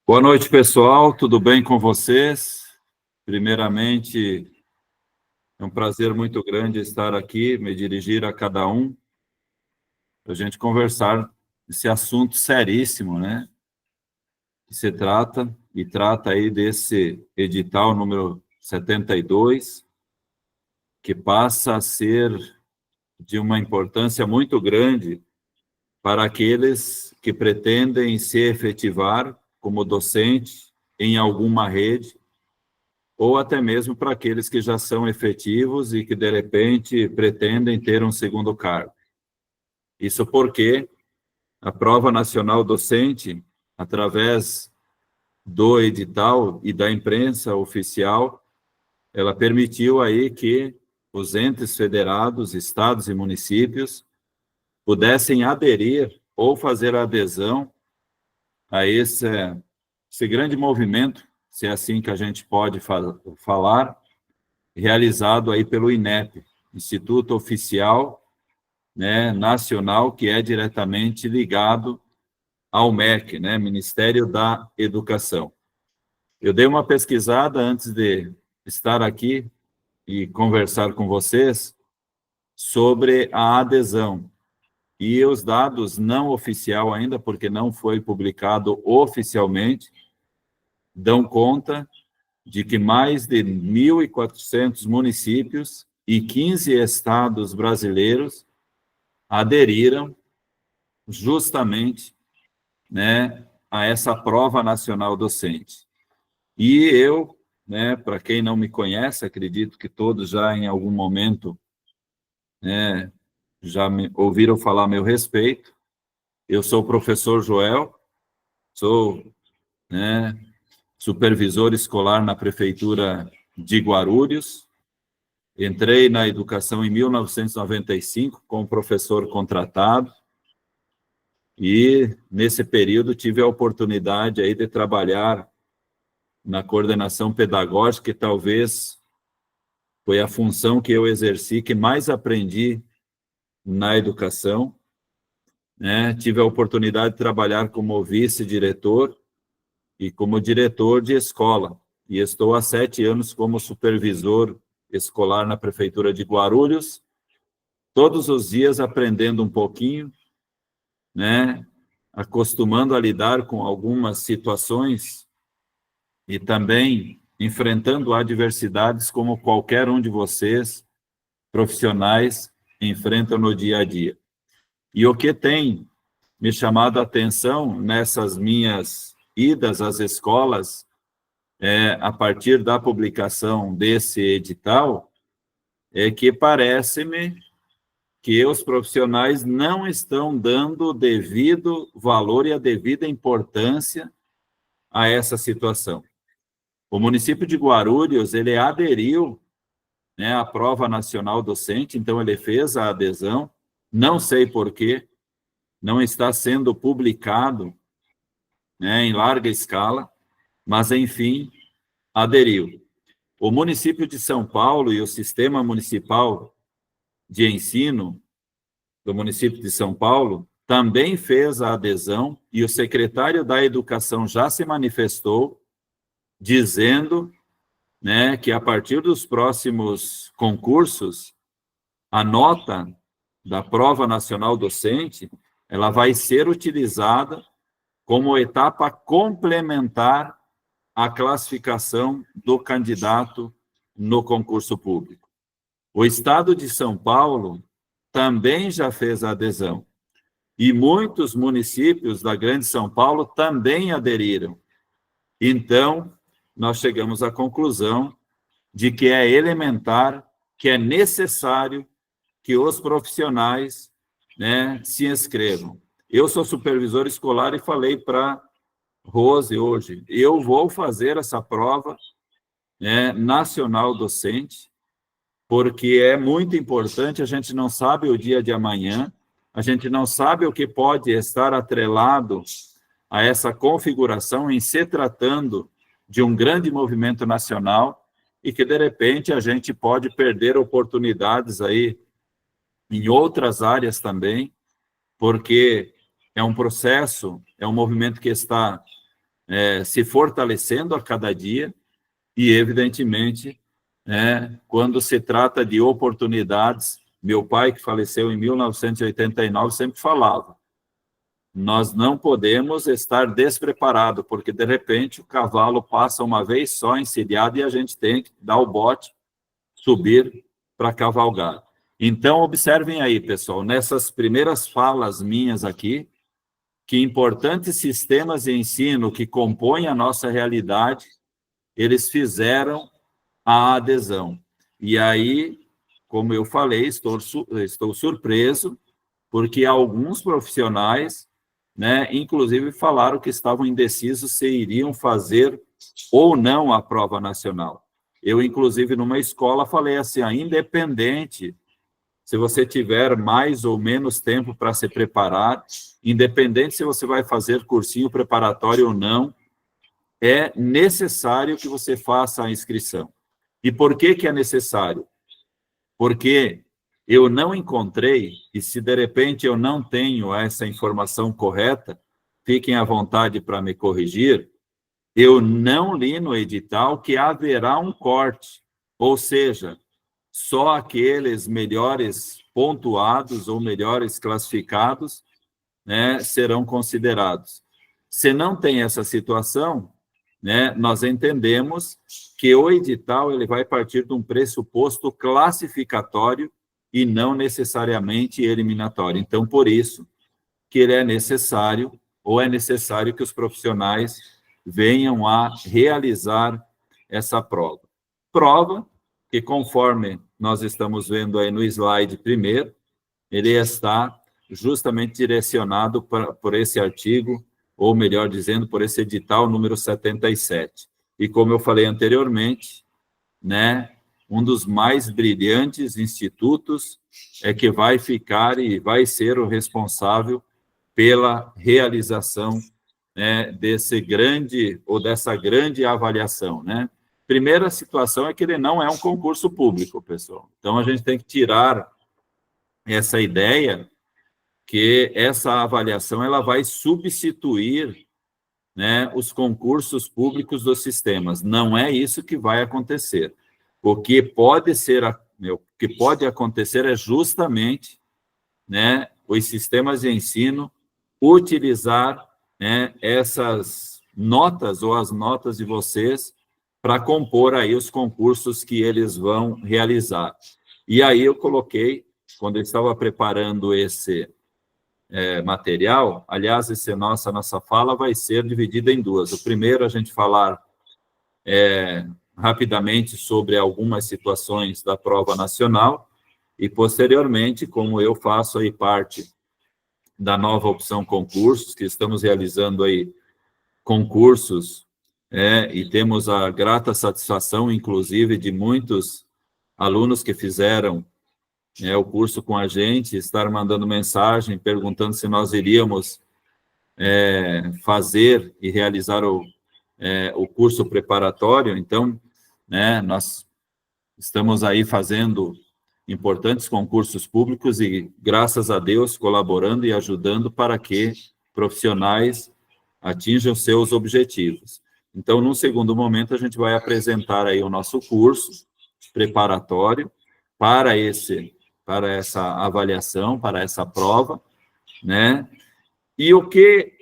Boa noite, pessoal. Tudo bem com vocês? Primeiramente, é um prazer muito grande estar aqui, me dirigir a cada um, para a gente conversar esse assunto seríssimo, né? Que se trata, e trata aí desse edital número 72, que passa a ser de uma importância muito grande para aqueles que pretendem se efetivar como docente em alguma rede, ou até mesmo para aqueles que já são efetivos e que, de repente, pretendem ter um segundo cargo. Isso porque a Prova Nacional Docente, através do edital e da imprensa oficial, ela permitiu aí que os entes federados, estados e municípios pudessem aderir ou fazer adesão a esse grande movimento, se é assim que a gente pode falar, realizado aí pelo INEP, Instituto Oficial, né, Nacional, que é diretamente ligado ao MEC, né, Ministério da Educação. Eu dei uma pesquisada antes de estar aqui e conversar com vocês sobre a adesão. E os dados não oficial ainda, porque não foi publicado oficialmente, dão conta de que mais de 1.400 municípios e 15 estados brasileiros aderiram justamente, né, a essa prova nacional docente. E eu, né, para quem não me conhece, acredito que todos já em algum momento, né, já me ouviram falar a meu respeito. Eu sou o professor Joel, sou, né, supervisor escolar na prefeitura de Guarulhos. Entrei na educação em 1995 como professor contratado e, nesse período, tive a oportunidade aí de trabalhar na coordenação pedagógica, que talvez foi a função que eu exerci, que mais aprendi na educação, né? Tive a oportunidade de trabalhar como vice-diretor e como diretor de escola, e estou há 7 anos como supervisor escolar na prefeitura de Guarulhos, todos os dias aprendendo um pouquinho, né, acostumando a lidar com algumas situações e também enfrentando adversidades como qualquer um de vocês, profissionais, enfrentam no dia a dia. E o que tem me chamado a atenção nessas minhas idas às escolas, a partir da publicação desse edital, é que parece-me que os profissionais não estão dando o devido valor e a devida importância a essa situação. O município de Guarulhos, ele aderiu, né, à Prova Nacional Docente, então ele fez a adesão, não sei por quê, não está sendo publicado, né, em larga escala, mas, enfim, aderiu. O município de São Paulo e o Sistema Municipal de Ensino do município de São Paulo também fez a adesão e o secretário da Educação já se manifestou dizendo, né, que a partir dos próximos concursos, a nota da Prova Nacional Docente, ela vai ser utilizada como etapa complementar à classificação do candidato no concurso público. O Estado de São Paulo também já fez a adesão. E muitos municípios da Grande São Paulo também aderiram. Então, nós chegamos à conclusão de que é elementar, que é necessário que os profissionais, né, se inscrevam. Eu sou supervisor escolar e falei para Rose hoje, eu vou fazer essa prova, né, nacional docente, porque é muito importante, a gente não sabe o dia de amanhã, a gente não sabe o que pode estar atrelado a essa configuração em se tratando de um grande movimento nacional e que, de repente, a gente pode perder oportunidades aí em outras áreas também, porque é um processo, é um movimento que está se fortalecendo a cada dia e, evidentemente, quando se trata de oportunidades, meu pai, que faleceu em 1989, sempre falava, nós não podemos estar despreparados, porque, de repente, o cavalo passa uma vez só encilhado e a gente tem que dar o bote, subir para cavalgar. Então, observem aí, pessoal, nessas primeiras falas minhas aqui, que importantes sistemas de ensino que compõem a nossa realidade, eles fizeram a adesão. E aí, como eu falei, estou surpreso, porque alguns profissionais, inclusive falaram que estavam indecisos se iriam fazer ou não a prova nacional. Eu, inclusive, numa escola, falei assim, independente se você tiver mais ou menos tempo para se preparar, independente se você vai fazer cursinho preparatório ou não, é necessário que você faça a inscrição. E por que é necessário? Porque eu não encontrei, e se de repente eu não tenho essa informação correta, fiquem à vontade para me corrigir, eu não li no edital que haverá um corte, ou seja, só aqueles melhores pontuados ou melhores classificados, serão considerados. Se não tem essa situação, nós entendemos que o edital ele vai partir de um pressuposto classificatório e não necessariamente eliminatório. Então, por isso que ele é necessário, ou é necessário que os profissionais venham a realizar essa prova. Prova que, conforme nós estamos vendo aí no slide primeiro, ele está justamente direcionado por esse artigo, ou melhor dizendo, por esse edital número 77. E como eu falei anteriormente, um dos mais brilhantes institutos é que vai ficar e vai ser o responsável pela realização desse grande, ou dessa grande avaliação, Primeira situação é que ele não é um concurso público, pessoal. Então, a gente tem que tirar essa ideia que essa avaliação ela vai substituir os concursos públicos dos sistemas. Não é isso que vai acontecer. O que pode acontecer é justamente os sistemas de ensino utilizar essas notas ou as notas de vocês para compor aí os concursos que eles vão realizar. E aí eu coloquei, quando eu estava preparando esse material, aliás, nossa fala vai ser dividida em duas. O primeiro, a gente falar rapidamente sobre algumas situações da prova nacional e, posteriormente, como eu faço aí parte da nova opção concursos, que estamos realizando aí concursos, e temos a grata satisfação, inclusive, de muitos alunos que fizeram o curso com a gente, estar mandando mensagem, perguntando se nós iríamos fazer e realizar o curso preparatório. Então, nós estamos aí fazendo importantes concursos públicos e, graças a Deus, colaborando e ajudando para que profissionais atinjam seus objetivos. Então, num segundo momento, a gente vai apresentar aí o nosso curso preparatório para essa avaliação, para essa prova, E o que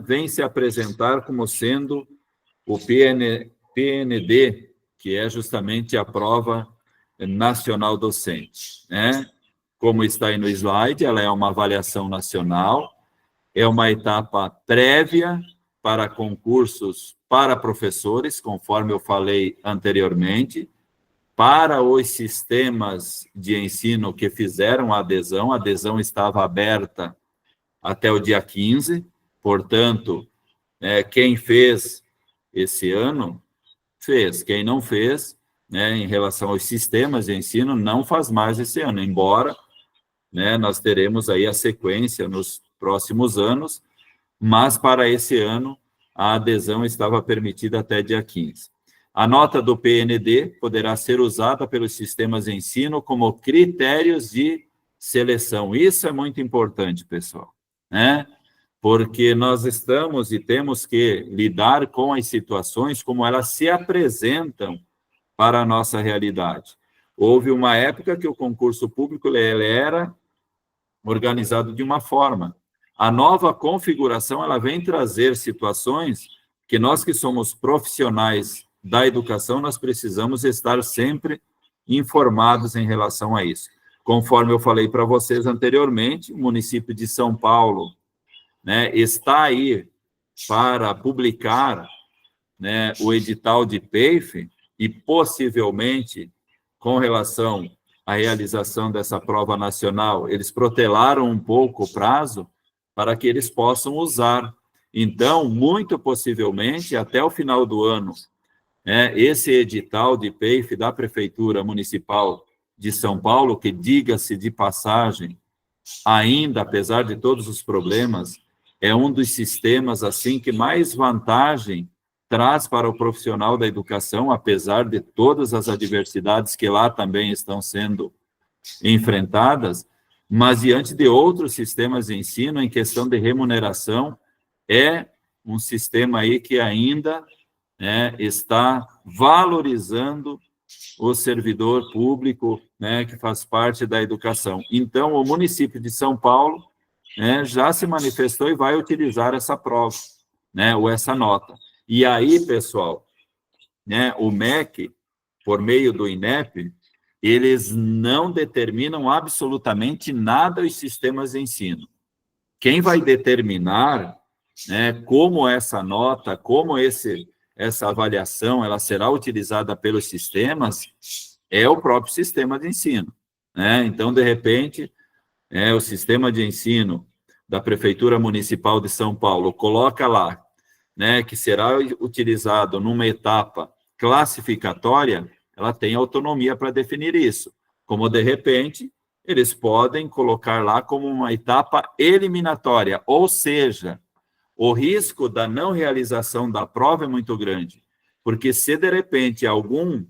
vem se apresentar como sendo o PND, que é justamente a prova nacional docente, Como está aí no slide, ela é uma avaliação nacional, é uma etapa prévia para concursos para professores, conforme eu falei anteriormente, para os sistemas de ensino que fizeram a adesão estava aberta até o dia 15, portanto, quem fez esse ano, fez. Quem não fez, em relação aos sistemas de ensino, não faz mais esse ano, embora nós teremos aí a sequência nos próximos anos, mas para esse ano a adesão estava permitida até dia 15. A nota do PND poderá ser usada pelos sistemas de ensino como critérios de seleção. Isso é muito importante, pessoal. porque nós estamos e temos que lidar com as situações como elas se apresentam para a nossa realidade. Houve uma época que o concurso público ele era organizado de uma forma. A nova configuração ela vem trazer situações que nós que somos profissionais da educação, nós precisamos estar sempre informados em relação a isso. Conforme eu falei para vocês anteriormente, o município de São Paulo, né, está aí para publicar, né, o edital de PEIF e possivelmente, com relação à realização dessa prova nacional, eles protelaram um pouco o prazo para que eles possam usar. Então, muito possivelmente, até o final do ano, né, esse edital de PEIF da Prefeitura Municipal de São Paulo, que, diga-se de passagem, ainda, apesar de todos os problemas, é um dos sistemas assim que mais vantagem traz para o profissional da educação, apesar de todas as adversidades que lá também estão sendo enfrentadas, mas diante de outros sistemas de ensino, em questão de remuneração, é um sistema aí que ainda, né, está valorizando o servidor público, né, que faz parte da educação. Então, o município de São Paulo, né, já se manifestou e vai utilizar essa prova, né, ou essa nota. E aí, pessoal, né, o MEC, por meio do INEP, eles não determinam absolutamente nada os sistemas de ensino. Quem vai determinar, né, como essa nota, como essa avaliação ela será utilizada pelos sistemas, é o próprio sistema de ensino, né? Então, de repente, o sistema de ensino da Prefeitura Municipal de São Paulo coloca lá, né, que será utilizado numa etapa classificatória, ela tem autonomia para definir isso. Como, de repente, eles podem colocar lá como uma etapa eliminatória, ou seja, o risco da não realização da prova é muito grande, porque se, de repente, algum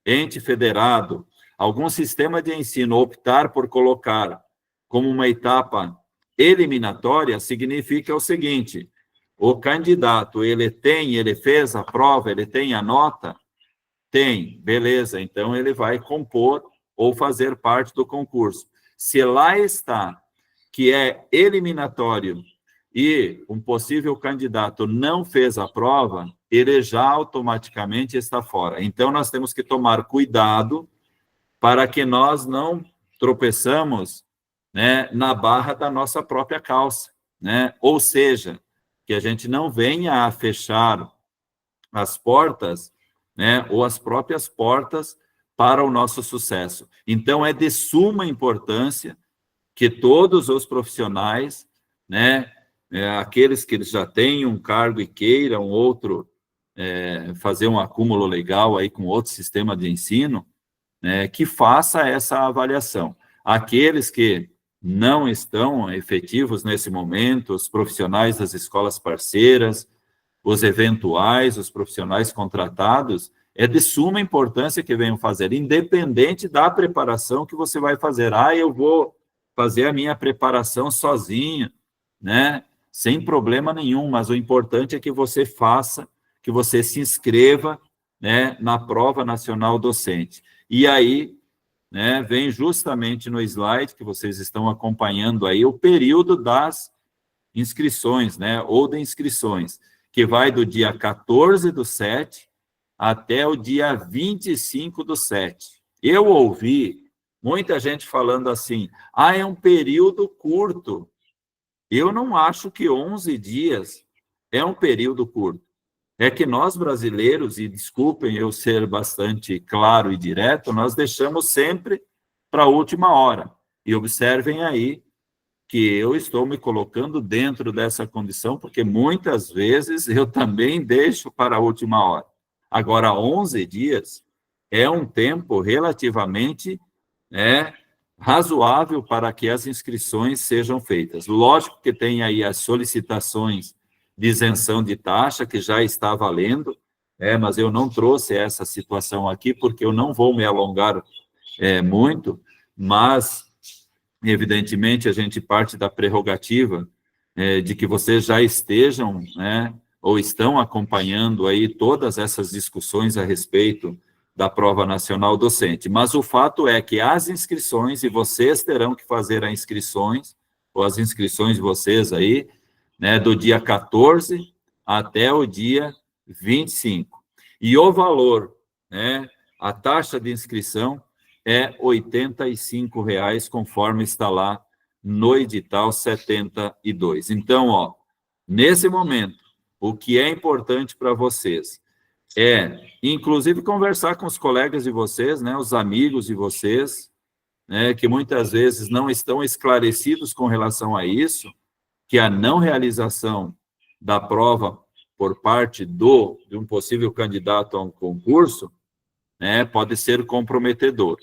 ente federado, algum sistema de ensino optar por colocar como uma etapa eliminatória, significa o seguinte: o candidato, ele fez a prova, ele tem a nota? Tem, beleza, então ele vai compor ou fazer parte do concurso. Se lá está que é eliminatório e um possível candidato não fez a prova, ele já automaticamente está fora. Então, nós temos que tomar cuidado para que nós não tropeçamos, né, na barra da nossa própria calça, né? Ou seja, que a gente não venha a fechar as portas, né, ou as próprias portas para o nosso sucesso. Então, é de suma importância que todos os profissionais, né, aqueles que já têm um cargo e queiram outro, fazer um acúmulo legal aí com outro sistema de ensino, né, que faça essa avaliação. Aqueles que não estão efetivos nesse momento, os profissionais das escolas parceiras, os eventuais, os profissionais contratados, é de suma importância que venham fazer, independente da preparação que você vai fazer. Eu vou fazer a minha preparação sozinho, né? Sem problema nenhum, mas o importante é que você faça, que você se inscreva, né, na prova nacional docente. E aí, né, vem justamente no slide que vocês estão acompanhando aí o período das inscrições, né, ou de inscrições, que vai do dia 14/7 até o dia 25/7. Eu ouvi muita gente falando assim: é um período curto. Eu não acho que 11 dias é um período curto. É que nós brasileiros, e desculpem eu ser bastante claro e direto, nós deixamos sempre para a última hora. E observem aí que eu estou me colocando dentro dessa condição, porque muitas vezes eu também deixo para a última hora. Agora, 11 dias é um tempo relativamente razoável para que as inscrições sejam feitas. Lógico que tem aí as solicitações de isenção de taxa, que já está valendo, mas eu não trouxe essa situação aqui, porque eu não vou me alongar muito, mas, evidentemente, a gente parte da prerrogativa de que vocês já estejam, né, ou estão acompanhando aí todas essas discussões a respeito da prova nacional docente. Mas o fato é que as inscrições, e vocês terão que fazer as inscrições, ou as inscrições de vocês aí, né, do dia 14 até o dia 25. E o valor, né, a taxa de inscrição é R$ 85,00, conforme está lá no edital 72. Então, ó, nesse momento, o que é importante para vocês é, inclusive, conversar com os colegas de vocês, né, os amigos de vocês, né, que muitas vezes não estão esclarecidos com relação a isso, que a não realização da prova por parte de um possível candidato a um concurso, né, pode ser comprometedor.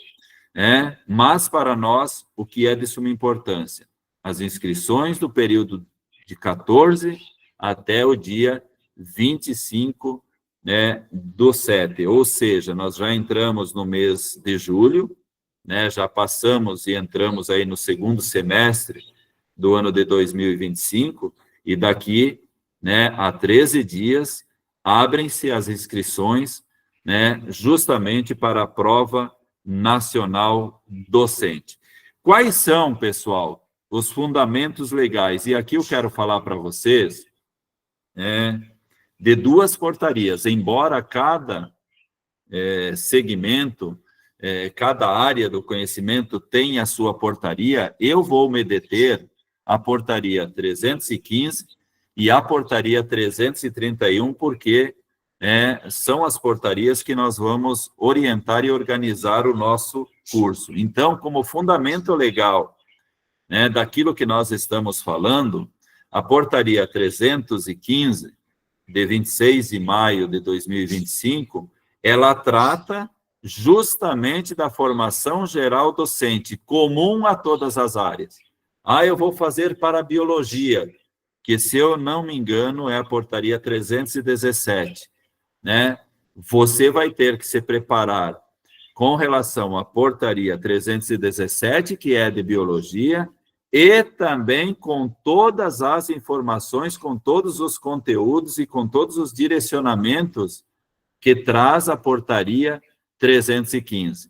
Né? Mas, para nós, o que é de suma importância? As inscrições do período de 14 até o dia 25, né, do 7, ou seja, nós já entramos no mês de julho, né, já passamos e entramos aí no segundo semestre do ano de 2025, e daqui, né, a 13 dias, abrem-se as inscrições, né, justamente para a prova nacional docente. Quais são, pessoal, os fundamentos legais? E aqui eu quero falar para vocês de duas portarias, embora cada segmento, cada área do conhecimento tenha a sua portaria, eu vou me deter a portaria 315 e a portaria 331, porque são as portarias que nós vamos orientar e organizar o nosso curso. Então, como fundamento legal, né, daquilo que nós estamos falando, a portaria 315, de 26 de maio de 2025, ela trata justamente da formação geral docente, comum a todas as áreas. Eu vou fazer para a biologia, que, se eu não me engano, é a portaria 317, né? Você vai ter que se preparar com relação à portaria 317, que é de biologia, e também com todas as informações, com todos os conteúdos e com todos os direcionamentos que traz a portaria 315.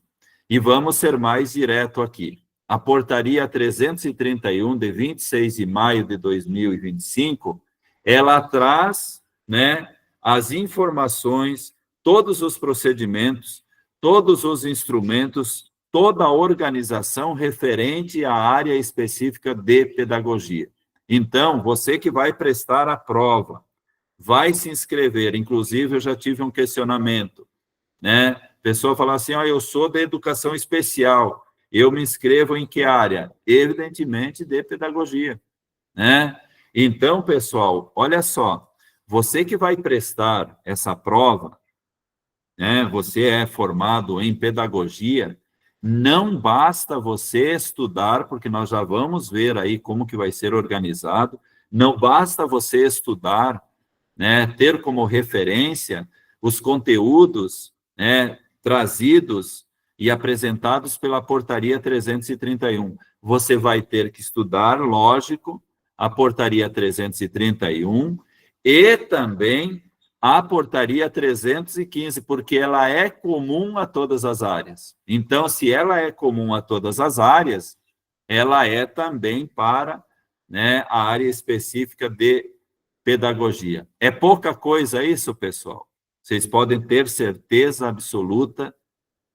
E vamos ser mais direto aqui. A portaria 331, de 26 de maio de 2025, ela traz, né, as informações, todos os procedimentos, todos os instrumentos, toda a organização referente à área específica de pedagogia. Então, você que vai prestar a prova, vai se inscrever, inclusive eu já tive um questionamento, né? A pessoa fala assim, eu sou da educação especial, eu me inscrevo em que área? Evidentemente, de pedagogia, né? Então, pessoal, olha só, você que vai prestar essa prova, né, você é formado em pedagogia, não basta você estudar, porque nós já vamos ver aí como que vai ser organizado, não basta você estudar, né, ter como referência os conteúdos, né, trazidos e apresentados pela portaria 331. Você vai ter que estudar, lógico, a portaria 331 e também a portaria 315, porque ela é comum a todas as áreas. Então, se ela é comum a todas as áreas, ela é também para, né, a área específica de pedagogia. É pouca coisa isso, pessoal? Vocês podem ter certeza absoluta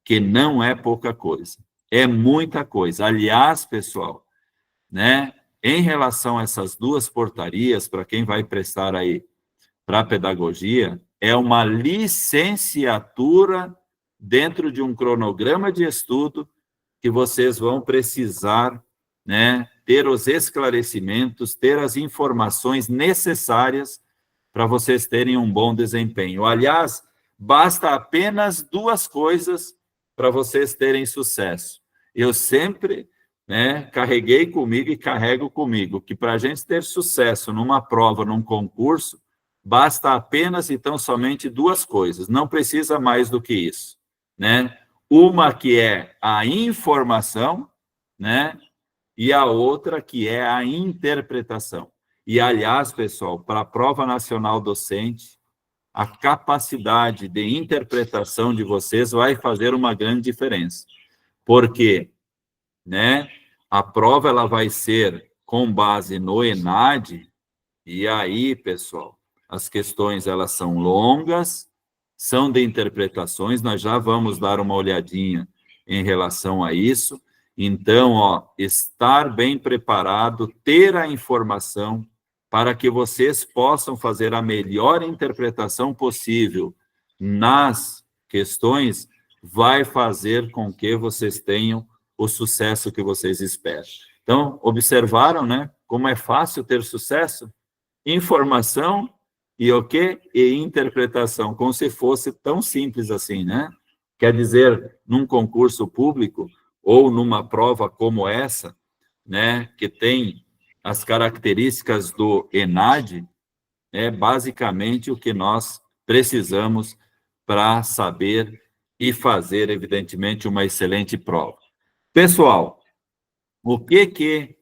que não é pouca coisa. É muita coisa. Aliás, pessoal, né, em relação a essas duas portarias, para quem vai prestar aí para a pedagogia, é uma licenciatura dentro de um cronograma de estudo que vocês vão precisar, né, ter os esclarecimentos, ter as informações necessárias para vocês terem um bom desempenho. Aliás, basta apenas duas coisas para vocês terem sucesso. Eu sempre, né, carreguei comigo e carrego comigo que, para a gente ter sucesso numa prova, num concurso, basta apenas, então, somente duas coisas, não precisa mais do que isso, né? Uma que é a informação, né? E a outra que é a interpretação. E, aliás, pessoal, para a prova nacional docente, a capacidade de interpretação de vocês vai fazer uma grande diferença. Porque, né, a prova ela vai ser com base no ENAD, e aí, pessoal, as questões elas são longas, são de interpretações, nós já vamos dar uma olhadinha em relação a isso. Então, ó, estar bem preparado, ter a informação para que vocês possam fazer a melhor interpretação possível nas questões, vai fazer com que vocês tenham o sucesso que vocês esperam. Então, observaram, né, como é fácil ter sucesso? Informação e o quê? E interpretação, como se fosse tão simples assim, né? Quer dizer, num concurso público ou numa prova como essa, né, que tem as características do ENAD, é basicamente o que nós precisamos para saber e fazer, evidentemente, uma excelente prova. Pessoal, o que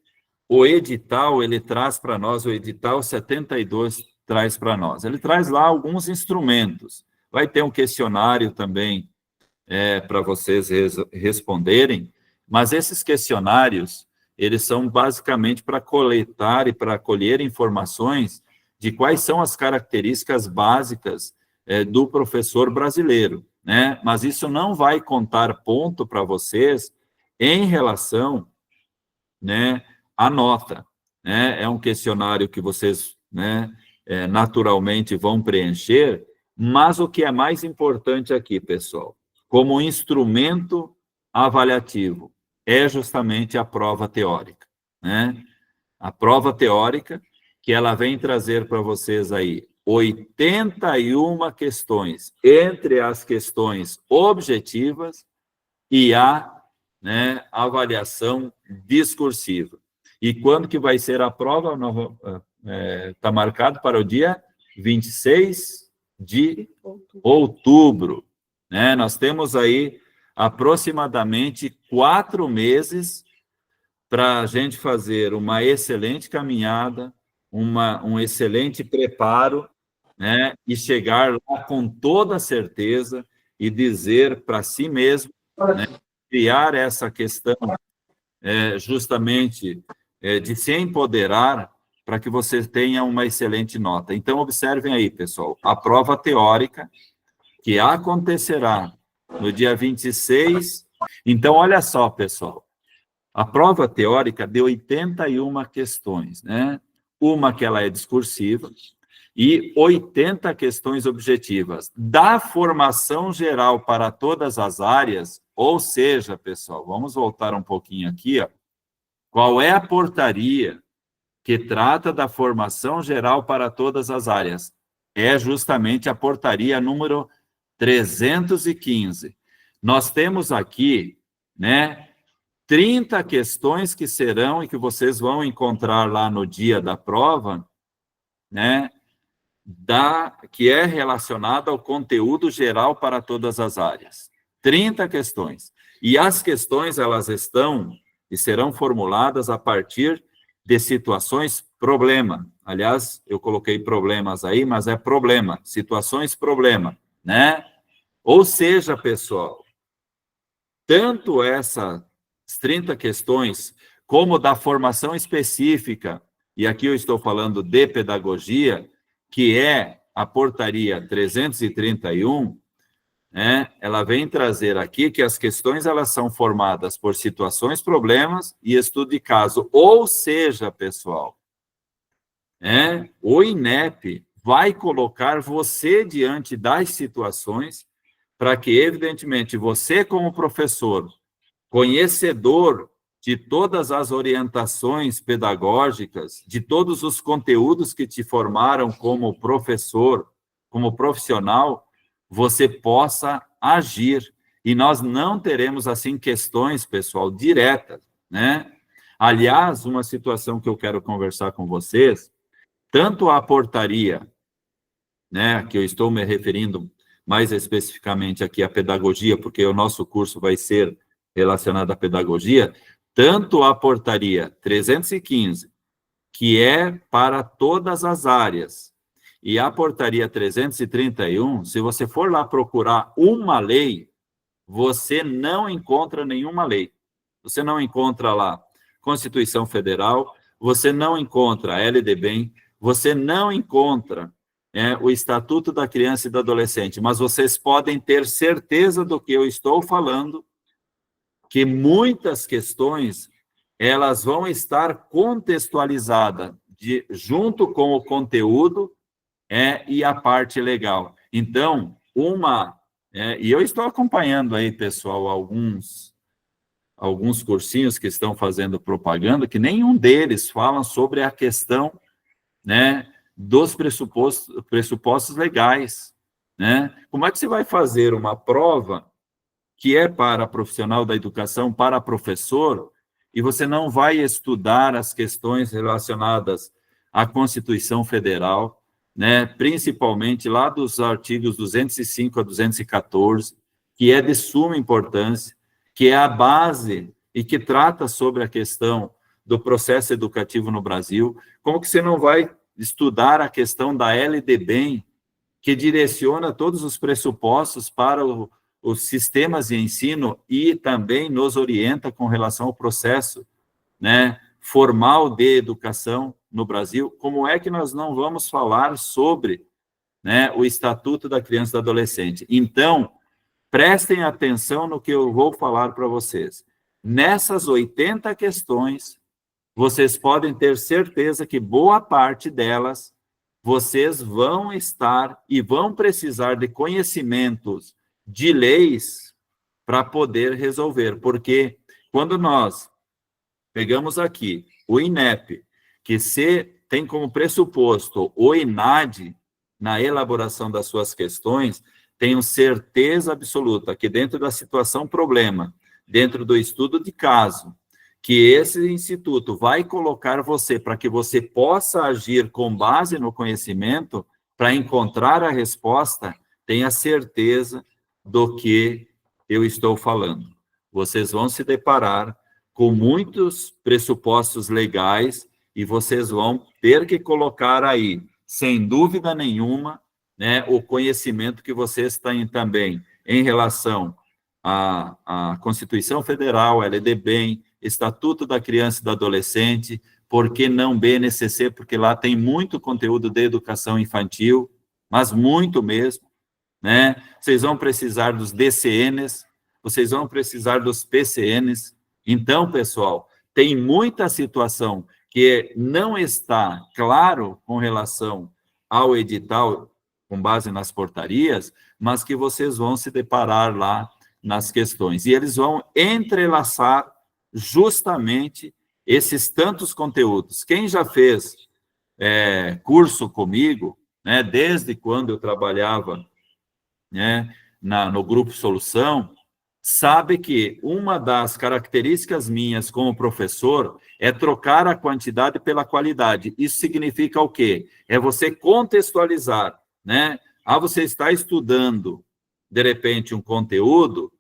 o edital ele traz para nós, o edital 72 traz para nós? Ele traz lá alguns instrumentos. Vai ter um questionário também para vocês responderem, mas esses questionários, eles são basicamente para coletar e para colher informações de quais são as características básicas do professor brasileiro, né? Mas isso não vai contar ponto para vocês em relação, né, à nota, né? É um questionário que vocês, né, naturalmente vão preencher, mas o que é mais importante aqui, pessoal, como instrumento avaliativo, é justamente a prova teórica, né? A prova teórica, que ela vem trazer para vocês aí 81 questões, entre as questões objetivas e a, né, avaliação discursiva. E quando que vai ser a prova? Está marcado para o dia 26 de outubro. Né? Nós temos aí aproximadamente 4 meses para a gente fazer uma excelente caminhada, um excelente preparo, né? E chegar lá com toda certeza e dizer para si mesmo, né? Criar essa questão justamente de se empoderar para que você tenha uma excelente nota. Então, observem aí, pessoal, a prova teórica que acontecerá no dia 26. Então, olha só, pessoal, a prova teórica de 81 questões, né? Uma que ela é discursiva e 80 questões objetivas. Da formação geral para todas as áreas, ou seja, pessoal, vamos voltar um pouquinho aqui, ó. Qual é a portaria que trata da formação geral para todas as áreas? É justamente a portaria número 315. Nós temos aqui, né, 30 questões que serão e que vocês vão encontrar lá no dia da prova, né, que é relacionada ao conteúdo geral para todas as áreas. 30 questões. E as questões, elas estão e serão formuladas a partir de situações problema. Aliás, eu coloquei problemas aí, mas é problema, situações problema, né? Ou seja, pessoal, tanto essas 30 questões, como da formação específica, e aqui eu estou falando de pedagogia, que é a portaria 331, né, ela vem trazer aqui que as questões elas são formadas por situações, problemas e estudo de caso. Ou seja, pessoal, o INEP vai colocar você diante das situações para que, evidentemente, você como professor, conhecedor de todas as orientações pedagógicas, de todos os conteúdos que te formaram como professor, como profissional, você possa agir. E nós não teremos, assim, questões, pessoal, diretas, né? Aliás, uma situação que eu quero conversar com vocês, tanto a portaria, né, que eu estou me referindo mais especificamente aqui à pedagogia, porque o nosso curso vai ser relacionado à pedagogia, tanto a portaria 315, que é para todas as áreas. E a portaria 331, se você for lá procurar uma lei, você não encontra nenhuma lei. Você não encontra lá Constituição Federal, você não encontra a LDB, você não encontra o Estatuto da Criança e do Adolescente, mas vocês podem ter certeza do que eu estou falando, que muitas questões elas vão estar contextualizadas junto com o conteúdo e a parte legal. Então, e eu estou acompanhando aí, pessoal, alguns cursinhos que estão fazendo propaganda, que nenhum deles fala sobre a questão, né, dos pressupostos legais, né? Como é que você vai fazer uma prova que é para profissional da educação, para professor, e você não vai estudar as questões relacionadas à Constituição Federal, né, principalmente lá dos artigos 205 a 214, que é de suma importância, que é a base e que trata sobre a questão do processo educativo no Brasil. Como que você não vai estudar a questão da LDB, que direciona todos os pressupostos para os sistemas de ensino e também nos orienta com relação ao processo, né, formal de educação no Brasil? Como é que nós não vamos falar sobre, né, o Estatuto da Criança e do Adolescente? Então, prestem atenção no que eu vou falar para vocês. Nessas 80 questões, vocês podem ter certeza que boa parte delas vocês vão estar e vão precisar de conhecimentos de leis para poder resolver, porque quando nós pegamos aqui o INEP, que tem como pressuposto o INAD na elaboração das suas questões, tenho certeza absoluta que dentro da situação problema, dentro do estudo de caso, que esse instituto vai colocar você para que você possa agir com base no conhecimento para encontrar a resposta, tenha certeza do que eu estou falando. Vocês vão se deparar com muitos pressupostos legais e vocês vão ter que colocar aí, sem dúvida nenhuma, né, o conhecimento que vocês têm também em relação à Constituição Federal, LDB, Estatuto da Criança e do Adolescente, por que não BNCC? Porque lá tem muito conteúdo de educação infantil, mas muito mesmo, né? Vocês vão precisar dos DCNs, vocês vão precisar dos PCNs. Então, pessoal, tem muita situação que não está claro com relação ao edital, com base nas portarias, mas que vocês vão se deparar lá nas questões. E eles vão entrelaçar justamente esses tantos conteúdos. Quem já fez curso comigo, né, desde quando eu trabalhava, né, no Grupo Solução, sabe que uma das características minhas como professor é trocar a quantidade pela qualidade. Isso significa o quê? É você contextualizar, né? Você está estudando, de repente, um conteúdo,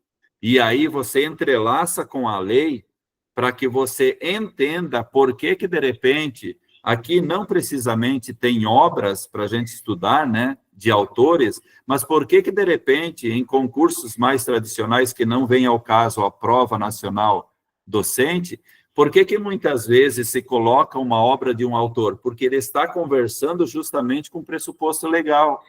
e aí você entrelaça com a lei para que você entenda por que, de repente, aqui não precisamente tem obras para a gente estudar, né, de autores, mas por que, de repente, em concursos mais tradicionais que não vem ao caso a prova nacional docente, por que muitas vezes se coloca uma obra de um autor? Porque ele está conversando justamente com o pressuposto legal.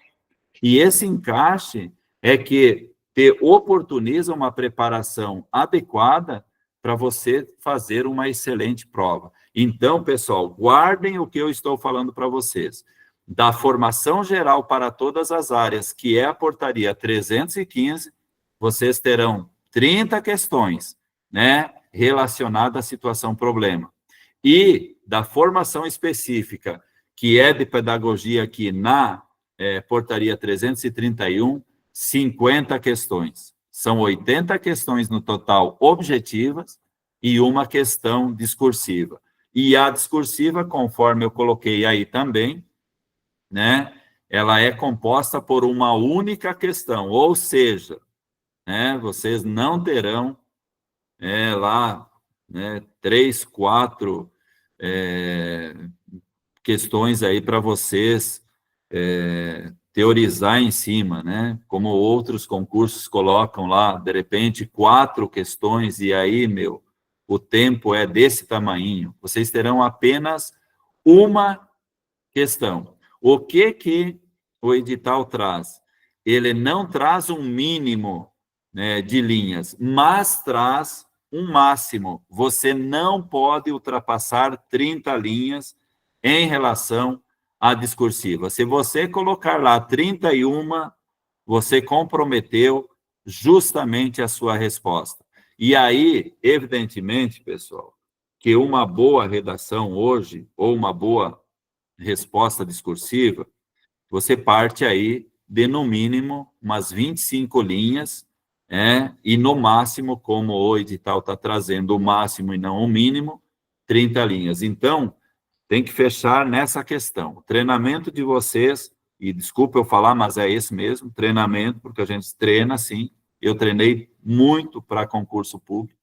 E esse encaixe é que te oportuniza uma preparação adequada para você fazer uma excelente prova. Então, pessoal, guardem o que eu estou falando para vocês. Da formação geral para todas as áreas, que é a portaria 315, vocês terão 30 questões, né, relacionadas à situação problema. E da formação específica, que é de pedagogia aqui na portaria 331, 50 questões. São 80 questões no total objetivas e uma questão discursiva. E a discursiva, conforme eu coloquei aí também, né, ela é composta por uma única questão, ou seja, né, vocês não terão lá, né, 3, 4 questões aí para vocês teorizar em cima, né? Como outros concursos colocam lá, de repente, 4 questões, e aí, o tempo é desse tamanho. Vocês terão apenas uma questão. O que o edital traz? Ele não traz um mínimo, né, de linhas, mas traz um máximo. Você não pode ultrapassar 30 linhas em relação à discursiva. Se você colocar lá 31, você comprometeu justamente a sua resposta. E aí, evidentemente, pessoal, que uma boa redação hoje, ou uma boa resposta discursiva, você parte aí de, no mínimo, umas 25 linhas, e no máximo, como o edital está trazendo o máximo e não o mínimo, 30 linhas. Então, tem que fechar nessa questão. O treinamento de vocês, e desculpa eu falar, mas é esse mesmo, treinamento, porque a gente treina, sim. Eu treinei muito para concurso público,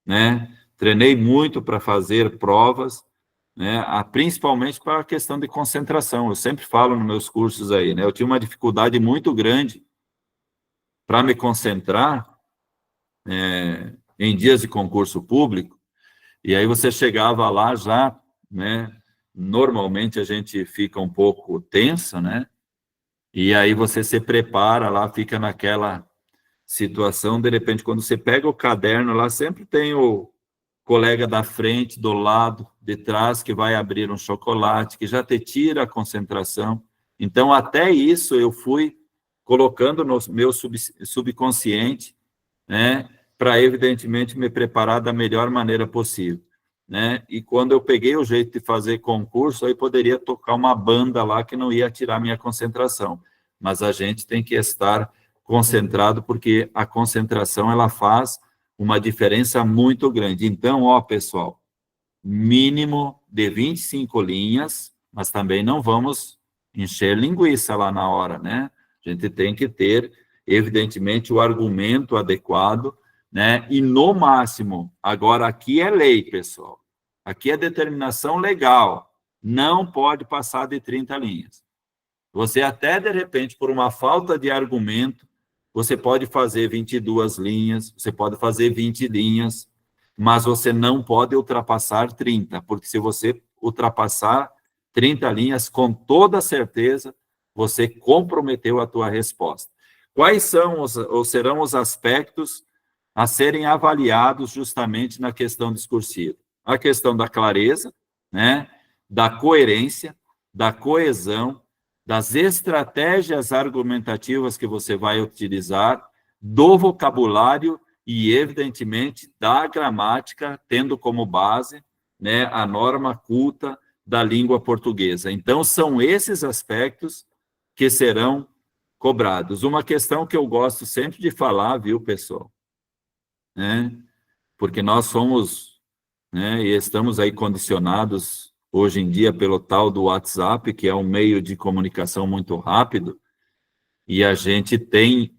né? Treinei muito para fazer provas, né? Principalmente para a questão de concentração. Eu sempre falo nos meus cursos aí, né? Eu tinha uma dificuldade muito grande para me concentrar em dias de concurso público, e aí você chegava lá já, né? Normalmente a gente fica um pouco tenso, né? E aí você se prepara lá, fica naquela situação, de repente, quando você pega o caderno lá, sempre tem o colega da frente, do lado, de trás, que vai abrir um chocolate, que já te tira a concentração. Então, até isso eu fui colocando no meu subconsciente, né, para, evidentemente, me preparar da melhor maneira possível, né? E quando eu peguei o jeito de fazer concurso, aí poderia tocar uma banda lá que não ia tirar minha concentração. Mas a gente tem que estar concentrado, porque a concentração, ela faz uma diferença muito grande. Então, ó, pessoal, mínimo de 25 linhas, mas também não vamos encher linguiça lá na hora, né? A gente tem que ter, evidentemente, o argumento adequado, né? E no máximo, agora aqui é lei, pessoal. Aqui é determinação legal. Não pode passar de 30 linhas. Você até, de repente, por uma falta de argumento, você pode fazer 22 linhas, você pode fazer 20 linhas, mas você não pode ultrapassar 30, porque se você ultrapassar 30 linhas, com toda certeza, você comprometeu a tua resposta. Quais são ou serão os aspectos a serem avaliados justamente na questão discursiva? A questão da clareza, né, da coerência, da coesão, das estratégias argumentativas que você vai utilizar, do vocabulário e, evidentemente, da gramática, tendo como base, né, a norma culta da língua portuguesa. Então, são esses aspectos que serão cobrados. Uma questão que eu gosto sempre de falar, viu, pessoal? Né? Porque nós somos, né, e estamos aí condicionados hoje em dia pelo tal do WhatsApp, que é um meio de comunicação muito rápido, e a gente tem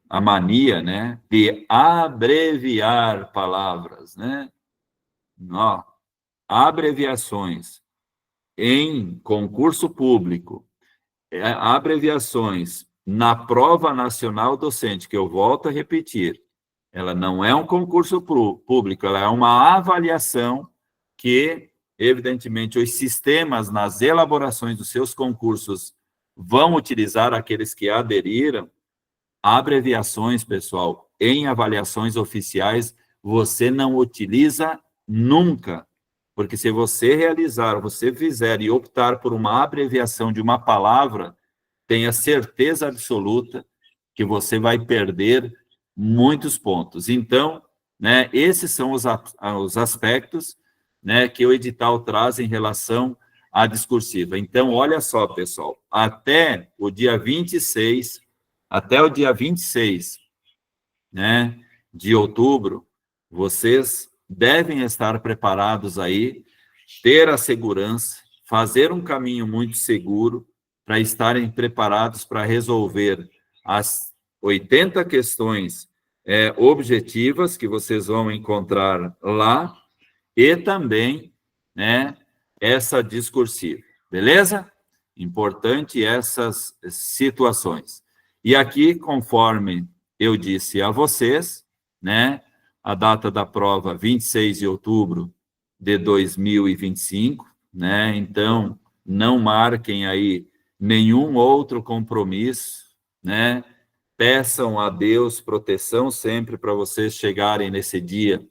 a mania, né, de abreviar palavras, né? Ó, abreviações em concurso público, abreviações na prova nacional docente, que eu volto a repetir, ela não é um concurso público, ela é uma avaliação que, evidentemente, os sistemas nas elaborações dos seus concursos vão utilizar, aqueles que aderiram. Abreviações, pessoal, em avaliações oficiais, você não utiliza nunca, porque se você realizar, você fizer e optar por uma abreviação de uma palavra, tenha certeza absoluta que você vai perder muitos pontos. Então, né, esses são os aspectos, né, que o edital traz em relação à discursiva. Então, olha só, pessoal, até o dia 26, né, de outubro, vocês devem estar preparados aí, ter a segurança, fazer um caminho muito seguro para estarem preparados para resolver as 80 questões objetivas que vocês vão encontrar lá, e também, né, essa discursiva, beleza? Importante essas situações. E aqui, conforme eu disse a vocês, né, a data da prova, 26 de outubro de 2025, né, então não marquem aí nenhum outro compromisso, né, peçam a Deus proteção sempre para vocês chegarem nesse dia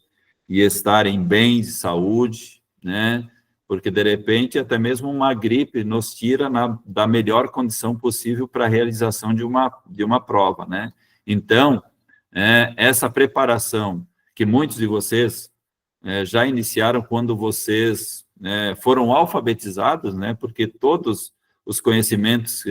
e estarem bem de saúde, né, porque de repente até mesmo uma gripe nos tira da melhor condição possível para a realização de uma prova, né? Então, essa preparação que muitos de vocês já iniciaram quando vocês foram alfabetizados, né? Porque todos os conhecimentos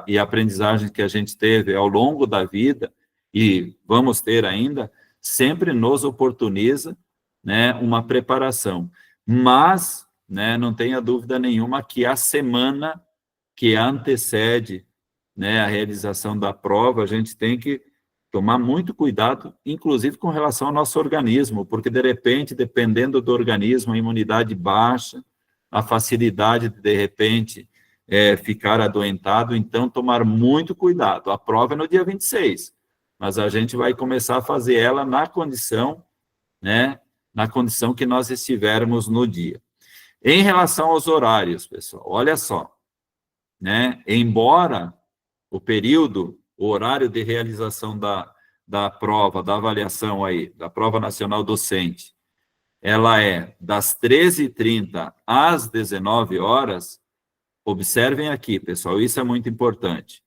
e aprendizagens que a gente teve ao longo da vida e vamos ter ainda, sempre nos oportuniza, né, uma preparação. Mas, né, não tenha dúvida nenhuma que a semana que antecede, né, a realização da prova, a gente tem que tomar muito cuidado, inclusive com relação ao nosso organismo, porque, de repente, dependendo do organismo, a imunidade baixa, a facilidade de repente, ficar adoentado, então, tomar muito cuidado. A prova é no dia 26, mas a gente vai começar a fazer ela na condição, né, na condição que nós estivermos no dia. Em relação aos horários, pessoal, olha só, né, embora o período, o horário de realização da prova, da avaliação aí, da prova nacional docente, ela é das 13h30 às 19 horas, observem aqui, pessoal, isso é muito importante,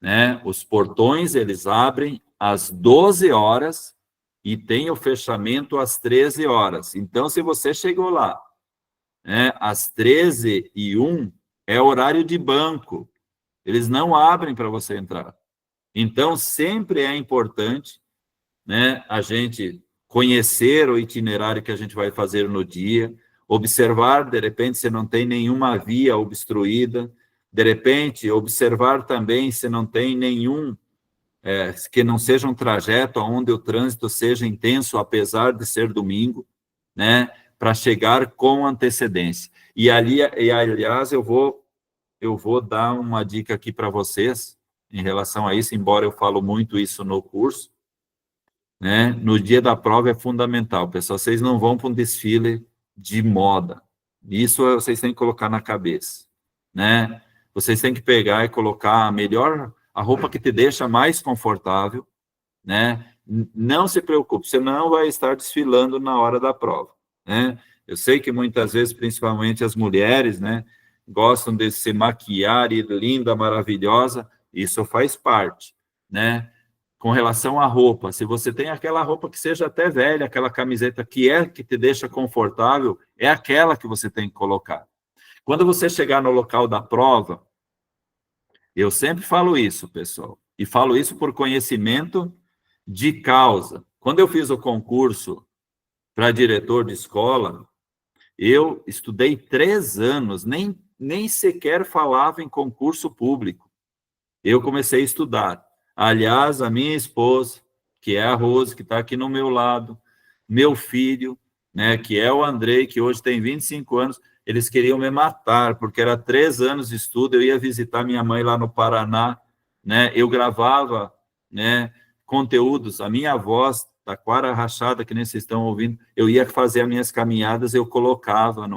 né? Os portões, eles abrem às 12 horas e tem o fechamento às 13 horas. Então, se você chegou lá, né, às 13h01, é horário de banco. Eles não abrem para você entrar. Então, sempre é importante, né, a gente conhecer o itinerário que a gente vai fazer no dia, observar, de repente, se não tem nenhuma via obstruída, de repente, observar também se não tem nenhum, que não seja um trajeto onde o trânsito seja intenso, apesar de ser domingo, né, para chegar com antecedência. E aliás, eu vou dar uma dica aqui para vocês em relação a isso, embora eu falo muito isso no curso, né? No dia da prova é fundamental, pessoal, vocês não vão para um desfile de moda. Isso vocês têm que colocar na cabeça, né? Vocês têm que pegar e colocar a roupa que te deixa mais confortável, né? Não se preocupe, você não vai estar desfilando na hora da prova, né? Eu sei que muitas vezes, principalmente as mulheres, né, gostam de se maquiar e linda, maravilhosa, isso faz parte, né? Com relação à roupa, se você tem aquela roupa que seja até velha, aquela camiseta que te deixa confortável, é aquela que você tem que colocar. Quando você chegar no local da prova, eu sempre falo isso, pessoal, e falo isso por conhecimento de causa. Quando eu fiz o concurso para diretor de escola, eu estudei 3 anos, nem sequer falava em concurso público. Eu comecei a estudar. Aliás, a minha esposa, que é a Rose, que está aqui no meu lado, meu filho, né, que é o Andrei, que hoje tem 25 anos, eles queriam me matar, porque era 3 anos de estudo, eu ia visitar minha mãe lá no Paraná, né, eu gravava, né, conteúdos, a minha voz, taquara rachada, que nem vocês estão ouvindo, eu ia fazer as minhas caminhadas, eu colocava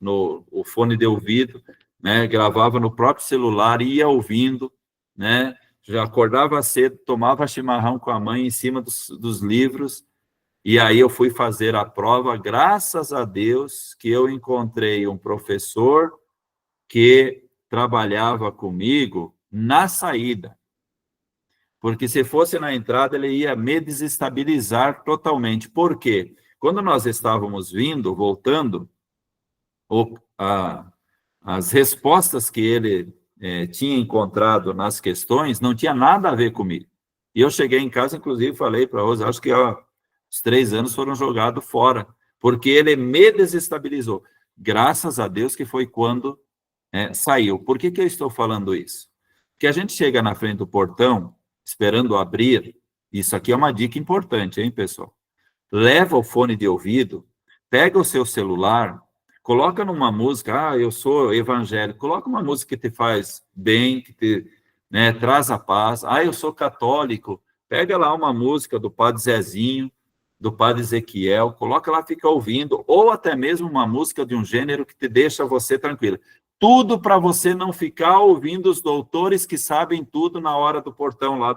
o fone de ouvido, né, gravava no próprio celular, ia ouvindo, né, já acordava cedo, tomava chimarrão com a mãe em cima dos livros, e aí eu fui fazer a prova, graças a Deus que eu encontrei um professor que trabalhava comigo na saída, porque se fosse na entrada ele ia me desestabilizar totalmente. Por quê? Quando nós estávamos voltando, as respostas que ele tinha encontrado nas questões não tinha nada a ver comigo. E eu cheguei em casa, inclusive, falei para a Rosa, acho que os 3 anos foram jogados fora, porque ele me desestabilizou. Graças a Deus que foi quando saiu. Por que eu estou falando isso? Porque a gente chega na frente do portão, esperando abrir, isso aqui é uma dica importante, hein, pessoal? Leva o fone de ouvido, pega o seu celular, Coloca numa música, eu sou evangélico, coloca uma música que te faz bem, que te, né, traz a paz. Eu sou católico, pega lá uma música do Padre Zezinho, do Padre Ezequiel, coloca lá, fica ouvindo, ou até mesmo uma música de um gênero que te deixa você tranquilo. Tudo para você não ficar ouvindo os doutores que sabem tudo na hora do portão lá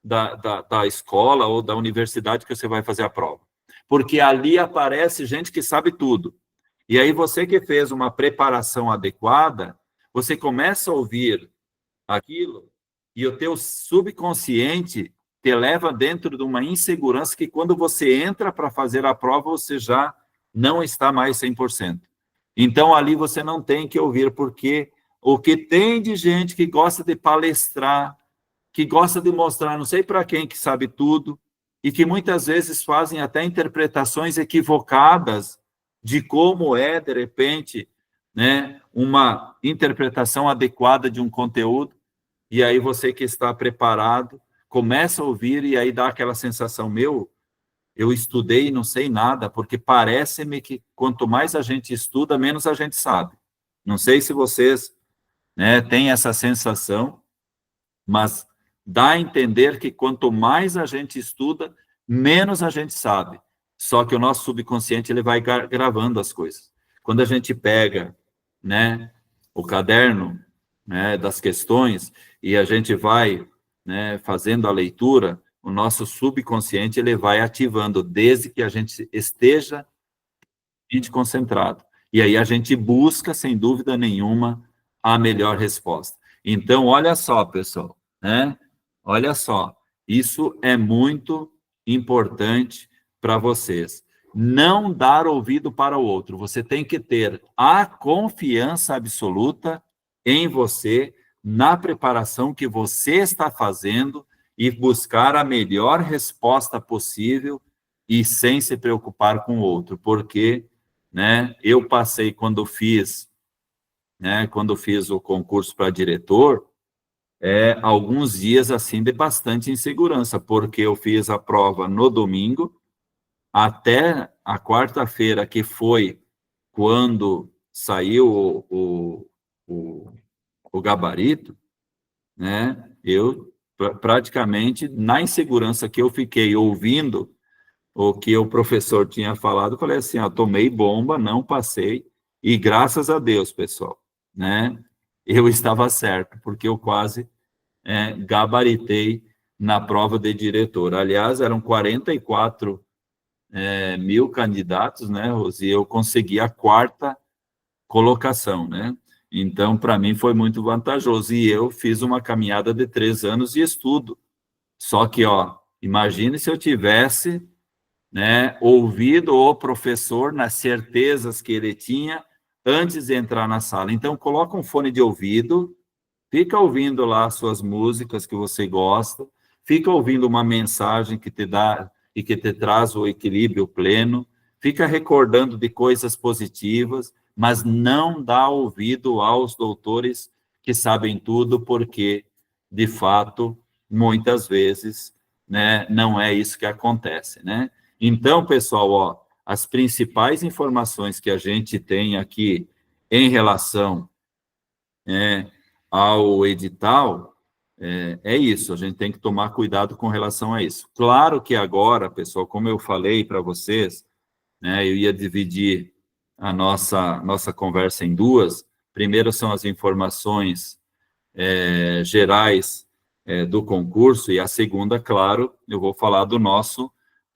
da escola ou da universidade que você vai fazer a prova. Porque ali aparece gente que sabe tudo. E aí você que fez uma preparação adequada, você começa a ouvir aquilo e o teu subconsciente te leva dentro de uma insegurança que quando você entra para fazer a prova, você já não está mais 100%. Então, ali você não tem que ouvir, porque o que tem de gente que gosta de palestrar, que gosta de mostrar não sei para quem que sabe tudo, e que muitas vezes fazem até interpretações equivocadas de como é, de repente, né, uma interpretação adequada de um conteúdo, e aí você que está preparado, começa a ouvir e aí dá aquela sensação, eu estudei e não sei nada, porque parece-me que quanto mais a gente estuda, menos a gente sabe. Não sei se vocês, né, têm essa sensação, mas dá a entender que quanto mais a gente estuda, menos a gente sabe. Só que o nosso subconsciente ele vai gravando as coisas. Quando a gente pega, né, o caderno, né, das questões e a gente vai, né, fazendo a leitura, o nosso subconsciente ele vai ativando desde que a gente esteja concentrado. E aí a gente busca, sem dúvida nenhuma, a melhor resposta. Então, olha só, pessoal, né? Olha só, isso é muito importante para vocês. Não dar ouvido para o outro. Você tem que ter a confiança absoluta em você, na preparação que você está fazendo e buscar a melhor resposta possível e sem se preocupar com o outro, porque, né, eu passei quando fiz o concurso para diretor, alguns dias assim de bastante insegurança, porque eu fiz a prova no domingo, até a quarta-feira, que foi quando saiu o gabarito, né? Eu praticamente, na insegurança que eu fiquei ouvindo o que o professor tinha falado, eu falei assim, tomei bomba, não passei, e graças a Deus, pessoal, né? Eu estava certo, porque eu quase gabaritei na prova de diretor. Aliás, eram 44 mil candidatos, né, Rosi? E eu consegui a quarta colocação, né? Então, para mim, foi muito vantajoso. E eu fiz uma caminhada de 3 anos de estudo. Só que, imagine se eu tivesse, né, ouvido o professor nas certezas que ele tinha antes de entrar na sala. Então, coloca um fone de ouvido, fica ouvindo lá as suas músicas que você gosta, fica ouvindo uma mensagem que te dá e que te traz o equilíbrio pleno, fica recordando de coisas positivas, mas não dá ouvido aos doutores que sabem tudo, porque, de fato, muitas vezes, né, não é isso que acontece, né? Então, pessoal, as principais informações que a gente tem aqui em relação ao edital, isso, a gente tem que tomar cuidado com relação a isso. Claro que agora, pessoal, como eu falei para vocês, né, eu ia dividir a nossa conversa em duas. Primeiro são as informações gerais do concurso, e a segunda, claro, eu vou falar do nosso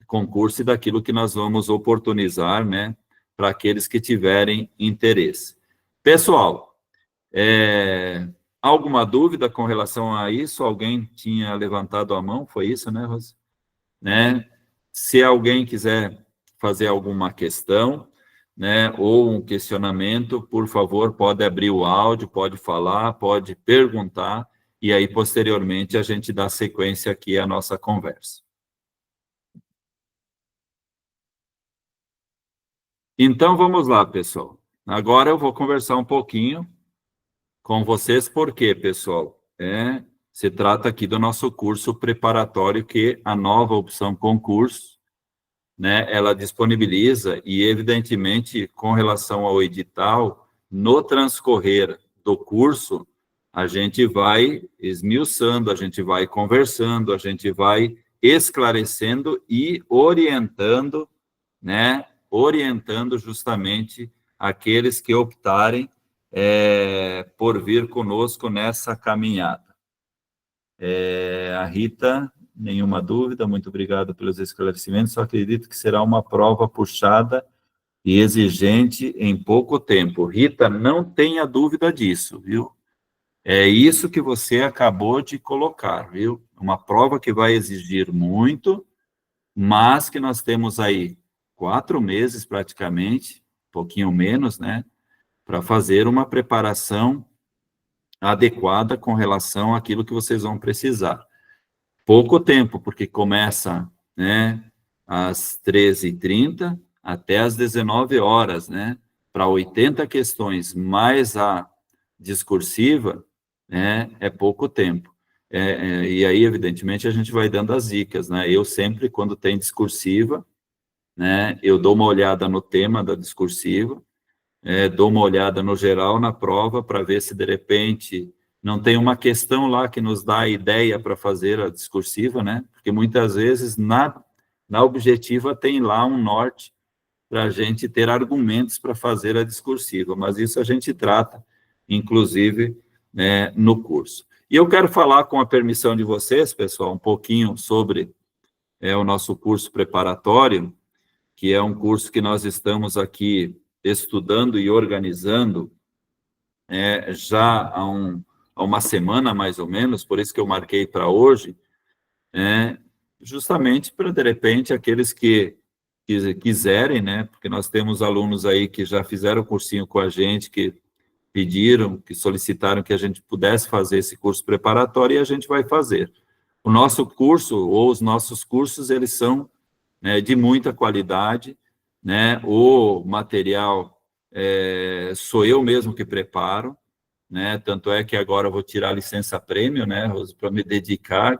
concurso e daquilo que nós vamos oportunizar, né, para aqueles que tiverem interesse. Pessoal, alguma dúvida com relação a isso? Alguém tinha levantado a mão? Foi isso, né, Rosi? Né? Se alguém quiser fazer alguma questão, né, ou um questionamento, por favor, pode abrir o áudio, pode falar, pode perguntar, e aí, posteriormente, a gente dá sequência aqui à nossa conversa. Então, vamos lá, pessoal. Agora eu vou conversar um pouquinho com vocês, porque, pessoal, se trata aqui do nosso curso preparatório, que é a nova opção concurso, né, ela disponibiliza e, evidentemente, com relação ao edital, no transcorrer do curso, a gente vai esmiuçando, a gente vai conversando, a gente vai esclarecendo e orientando, né, orientando justamente aqueles que optarem por vir conosco nessa caminhada. A Rita, nenhuma dúvida, muito obrigado pelos esclarecimentos, só acredito que será uma prova puxada e exigente em pouco tempo. Rita, não tenha dúvida disso, viu? É isso que você acabou de colocar, viu? Uma prova que vai exigir muito, mas que nós temos aí 4 meses praticamente, um pouquinho menos, né? Para fazer uma preparação adequada com relação àquilo que vocês vão precisar. Pouco tempo, porque começa, né, às 13h30 até às 19 horas, né? Para 80 questões mais a discursiva, né, é pouco tempo. E aí, evidentemente, a gente vai dando as dicas, né? Eu sempre, quando tem discursiva, né, eu dou uma olhada no tema da discursiva, dou uma olhada no geral na prova para ver se, de repente, não tem uma questão lá que nos dá a ideia para fazer a discursiva, né? Porque muitas vezes na objetiva tem lá um norte para a gente ter argumentos para fazer a discursiva, mas isso a gente trata, inclusive, no curso. E eu quero falar, com a permissão de vocês, pessoal, um pouquinho sobre o nosso curso preparatório, que é um curso que nós estamos aqui estudando e organizando já há uma semana, mais ou menos, por isso que eu marquei para hoje, justamente para, de repente, aqueles que quiserem, né, porque nós temos alunos aí que já fizeram o cursinho com a gente, que pediram, que solicitaram que a gente pudesse fazer esse curso preparatório, e a gente vai fazer. O nosso curso, ou os nossos cursos, eles são de muita qualidade, né? O material sou eu mesmo que preparo, né? Tanto é que agora eu vou tirar a licença prêmio, né, Rose, para me dedicar.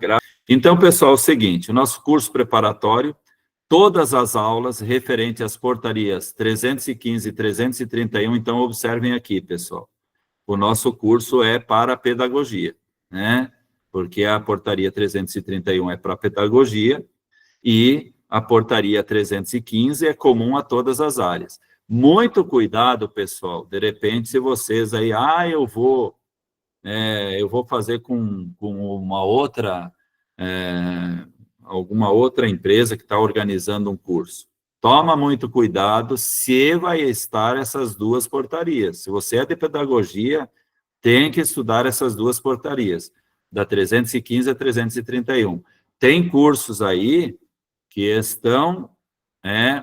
Então, pessoal, é o seguinte, o nosso curso preparatório, todas as aulas referentes às portarias 315 e 331, então observem aqui, pessoal. O nosso curso é para pedagogia, né? Porque a portaria 331 é para pedagogia e a portaria 315 é comum a todas as áreas. Muito cuidado, pessoal, de repente, se vocês aí, eu vou fazer com uma outra, alguma outra empresa que está organizando um curso. Toma muito cuidado se vai estar essas duas portarias. Se você é de pedagogia, tem que estudar essas duas portarias, da 315 a 331. Tem cursos aí que estão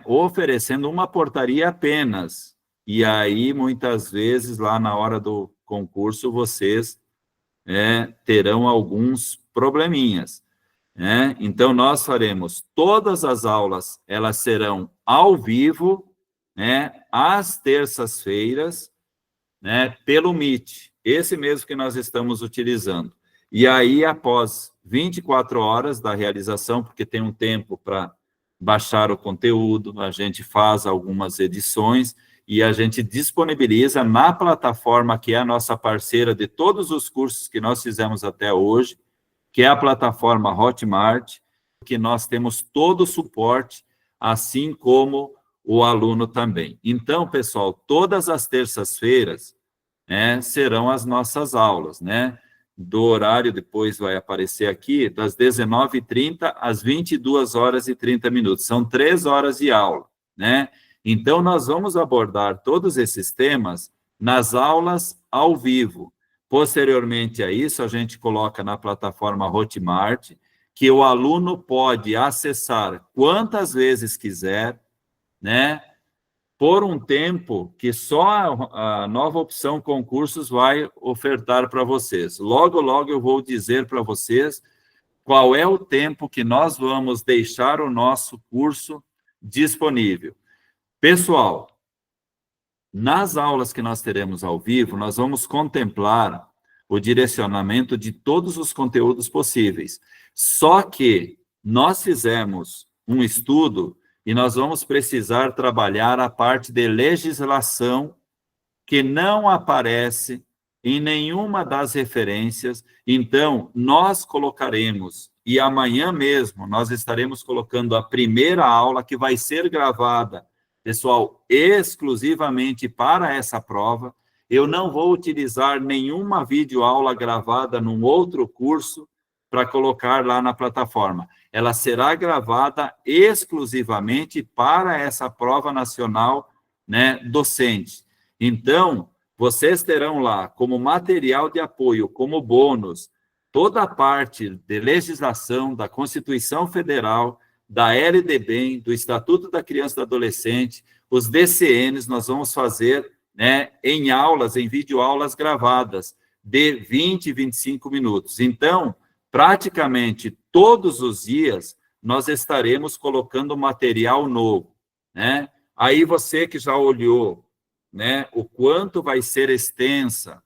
oferecendo uma portaria apenas, e aí, muitas vezes, lá na hora do concurso, vocês terão alguns probleminhas. Então, nós faremos todas as aulas, elas serão ao vivo, às terças-feiras, pelo Meet, esse mesmo que nós estamos utilizando. E aí, após 24 horas da realização, porque tem um tempo para baixar o conteúdo, a gente faz algumas edições e a gente disponibiliza na plataforma que é a nossa parceira de todos os cursos que nós fizemos até hoje, que é a plataforma Hotmart, que nós temos todo o suporte, assim como o aluno também. Então, pessoal, todas as terças-feiras serão as nossas aulas, né? Do horário, depois vai aparecer aqui, das 19h30 às 22h30. São 3 horas de aula, né? Então, nós vamos abordar todos esses temas nas aulas ao vivo. Posteriormente a isso, a gente coloca na plataforma Hotmart, que o aluno pode acessar quantas vezes quiser, né? Por um tempo que só a nova opção concursos vai ofertar para vocês. Logo, logo eu vou dizer para vocês qual é o tempo que nós vamos deixar o nosso curso disponível. Pessoal, nas aulas que nós teremos ao vivo, nós vamos contemplar o direcionamento de todos os conteúdos possíveis. Só que nós fizemos um estudo e nós vamos precisar trabalhar a parte de legislação que não aparece em nenhuma das referências. Então, nós colocaremos, e amanhã mesmo, nós estaremos colocando a primeira aula, que vai ser gravada, pessoal, exclusivamente para essa prova. Eu não vou utilizar nenhuma videoaula gravada num outro curso para colocar lá na plataforma. Ela será gravada exclusivamente para essa prova nacional, né, docente. Então, vocês terão lá, como material de apoio, como bônus, toda a parte de legislação da Constituição Federal, da LDB, do Estatuto da Criança e do Adolescente, os DCNs, nós vamos fazer, né, em aulas, em videoaulas gravadas, de 20, 25 minutos. Então, praticamente todos os dias, nós estaremos colocando material novo, né? Aí você que já olhou, né, o quanto vai ser extensa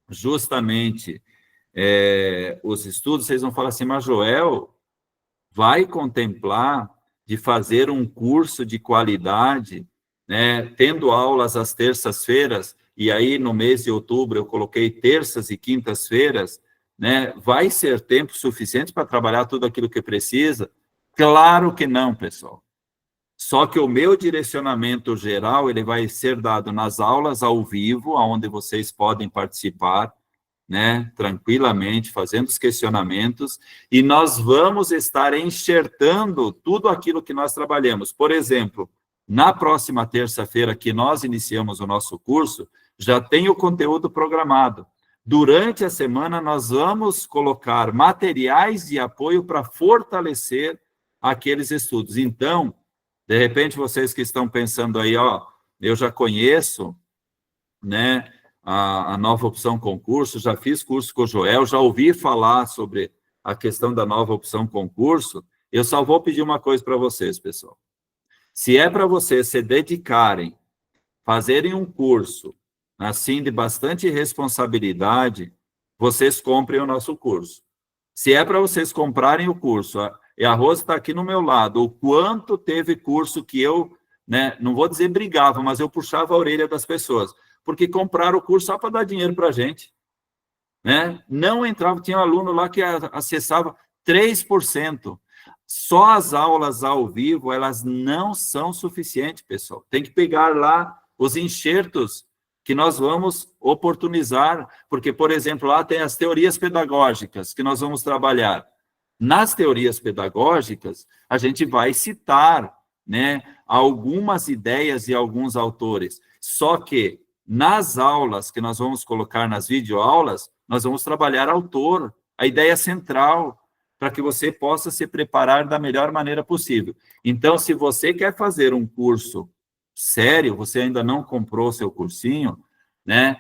justamente os estudos, vocês vão falar assim, mas Joel, vai contemplar de fazer um curso de qualidade, né, tendo aulas às terças-feiras, e aí no mês de outubro eu coloquei terças e quintas-feiras, né, vai ser tempo suficiente para trabalhar tudo aquilo que precisa? Claro que não, pessoal. Só que o meu direcionamento geral, ele vai ser dado nas aulas ao vivo, onde vocês podem participar, né, tranquilamente, fazendo os questionamentos, e nós vamos estar enxertando tudo aquilo que nós trabalhamos. Por exemplo, na próxima terça-feira que nós iniciamos o nosso curso, já tem o conteúdo programado. Durante a semana, nós vamos colocar materiais de apoio para fortalecer aqueles estudos. Então, de repente, vocês que estão pensando aí, ó, eu já conheço, né, a nova opção concurso, já fiz curso com o Joel, já ouvi falar sobre a questão da nova opção concurso, eu só vou pedir uma coisa para vocês, pessoal. Se é para vocês se dedicarem, fazerem um curso, assim, de bastante responsabilidade, vocês comprem o nosso curso. Se é para vocês comprarem o curso, e a Rose está aqui no meu lado, o quanto teve curso que eu, né, não vou dizer brigava, mas eu puxava a orelha das pessoas, porque compraram o curso só para dar dinheiro para a gente, né? Não entrava, tinha um aluno lá que acessava 3%. Só as aulas ao vivo, elas não são suficientes, pessoal. Tem que pegar lá os enxertos que nós vamos oportunizar, porque, por exemplo, lá tem as teorias pedagógicas que nós vamos trabalhar. Nas teorias pedagógicas, a gente vai citar, né, algumas ideias e alguns autores. Só que nas aulas que nós vamos colocar nas videoaulas, nós vamos trabalhar autor, a ideia central, para que você possa se preparar da melhor maneira possível. Então, se você quer fazer um curso sério, você ainda não comprou seu cursinho, né,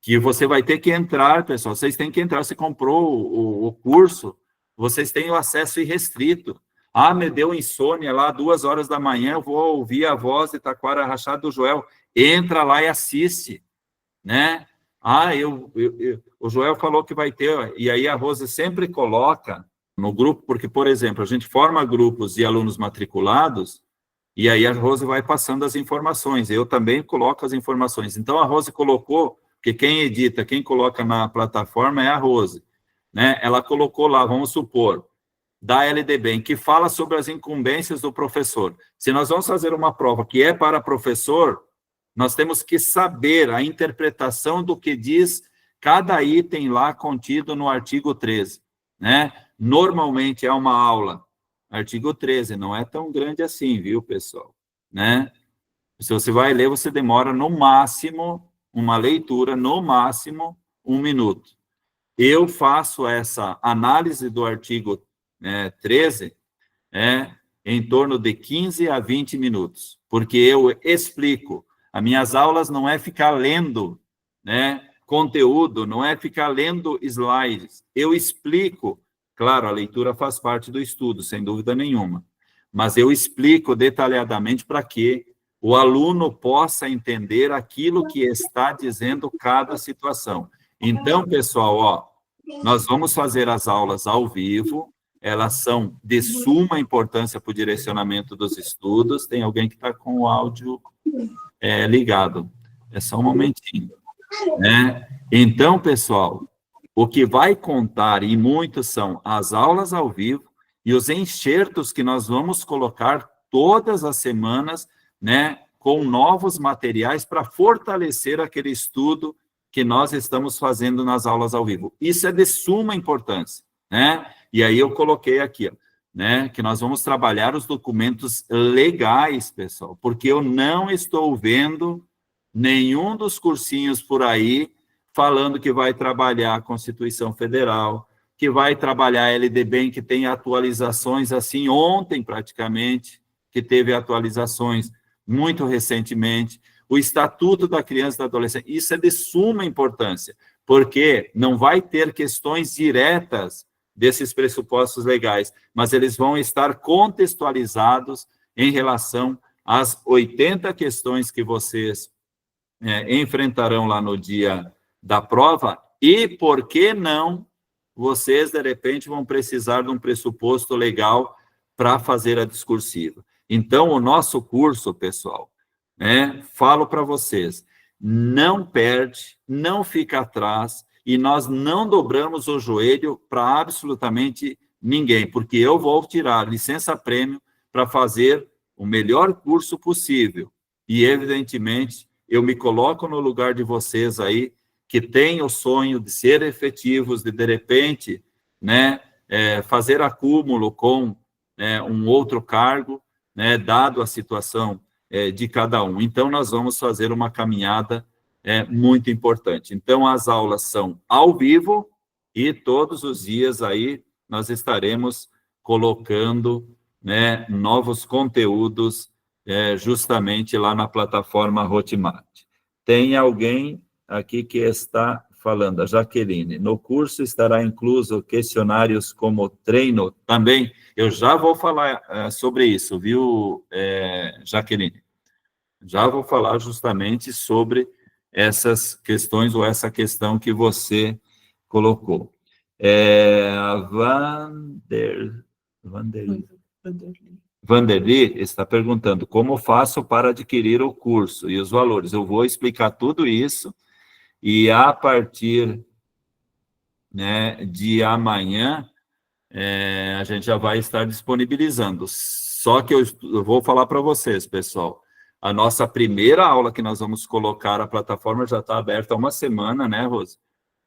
que você vai ter que entrar, pessoal, vocês têm que entrar, você comprou o curso, vocês têm o acesso irrestrito. Ah, me deu insônia lá, 2 horas da manhã, eu vou ouvir a voz de Taquara Rachado do Joel. Entra lá e assiste, né? Ah, o Joel falou que vai ter, e aí a Rose sempre coloca no grupo, porque, por exemplo, a gente forma grupos de alunos matriculados, e aí a Rose vai passando as informações, eu também coloco as informações. Então, a Rose colocou, que quem edita, quem coloca na plataforma é a Rose, né? Ela colocou lá, vamos supor, da LDB, que fala sobre as incumbências do professor. Se nós vamos fazer uma prova que é para professor, nós temos que saber a interpretação do que diz cada item lá contido no artigo 13, né? Normalmente é uma aula, artigo 13, não é tão grande assim, viu, pessoal? Né? Se você vai ler, você demora no máximo, uma leitura, no máximo, 1 minuto. Eu faço essa análise do artigo 13 em torno de 15 a 20 minutos, porque eu explico. As minhas aulas não é ficar lendo, né, conteúdo, não é ficar lendo slides. Eu explico. Claro, a leitura faz parte do estudo, sem dúvida nenhuma, mas eu explico detalhadamente para que o aluno possa entender aquilo que está dizendo cada situação. Então, pessoal, ó, nós vamos fazer as aulas ao vivo, elas são de suma importância para o direcionamento dos estudos. Tem alguém que está com o áudio ligado. É só um momentinho. Né? Então, pessoal, o que vai contar, e muitos são as aulas ao vivo e os enxertos que nós vamos colocar todas as semanas, né, com novos materiais para fortalecer aquele estudo que nós estamos fazendo nas aulas ao vivo. Isso é de suma importância, né? E aí eu coloquei aqui, ó, né, que nós vamos trabalhar os documentos legais, pessoal, porque eu não estou vendo nenhum dos cursinhos por aí falando que vai trabalhar a Constituição Federal, que vai trabalhar a LDB, que tem atualizações assim ontem praticamente, que teve atualizações muito recentemente, o Estatuto da Criança e do Adolescente. Isso é de suma importância, porque não vai ter questões diretas desses pressupostos legais, mas eles vão estar contextualizados em relação às 80 questões que vocês enfrentarão lá no dia da prova, e por que não vocês, de repente, vão precisar de um pressuposto legal para fazer a discursiva. Então, o nosso curso, pessoal, falo para vocês, não perde, não fica atrás, e nós não dobramos o joelho para absolutamente ninguém, porque eu vou tirar licença-prêmio para fazer o melhor curso possível. E, evidentemente, eu me coloco no lugar de vocês aí, que têm o sonho de ser efetivos, de repente, né, fazer acúmulo com um outro cargo, né, dado a situação de cada um. Então, nós vamos fazer uma caminhada muito importante. Então, as aulas são ao vivo e todos os dias aí nós estaremos colocando, né, novos conteúdos justamente lá na plataforma Hotmart. Tem alguém aqui que está falando, a Jaqueline, no curso estará incluso questionários como treino também? Eu já vou falar sobre isso, viu, Jaqueline? Já vou falar justamente sobre essas questões, ou essa questão que você colocou. Vanderly está perguntando como faço para adquirir o curso e os valores. Eu vou explicar tudo isso e a partir, né, de amanhã a gente já vai estar disponibilizando. Só que eu vou falar para vocês, pessoal, a nossa primeira aula que nós vamos colocar, a plataforma já está aberta há uma semana, né, Rose?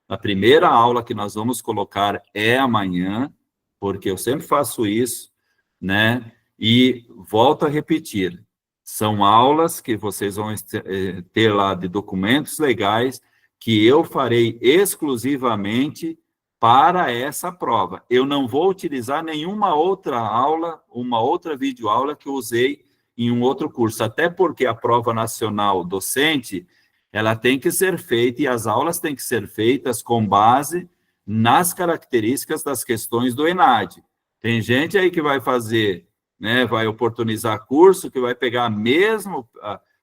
A primeira aula que nós vamos colocar é amanhã, porque eu sempre faço isso, né? E volto a repetir, são aulas que vocês vão ter lá de documentos legais que eu farei exclusivamente para essa prova. Eu não vou utilizar nenhuma outra aula, uma outra videoaula que eu usei em um outro curso, até porque a prova nacional docente, ela tem que ser feita e as aulas têm que ser feitas com base nas características das questões do ENAD. Tem gente aí que vai fazer, né, vai oportunizar curso, que vai pegar mesmo,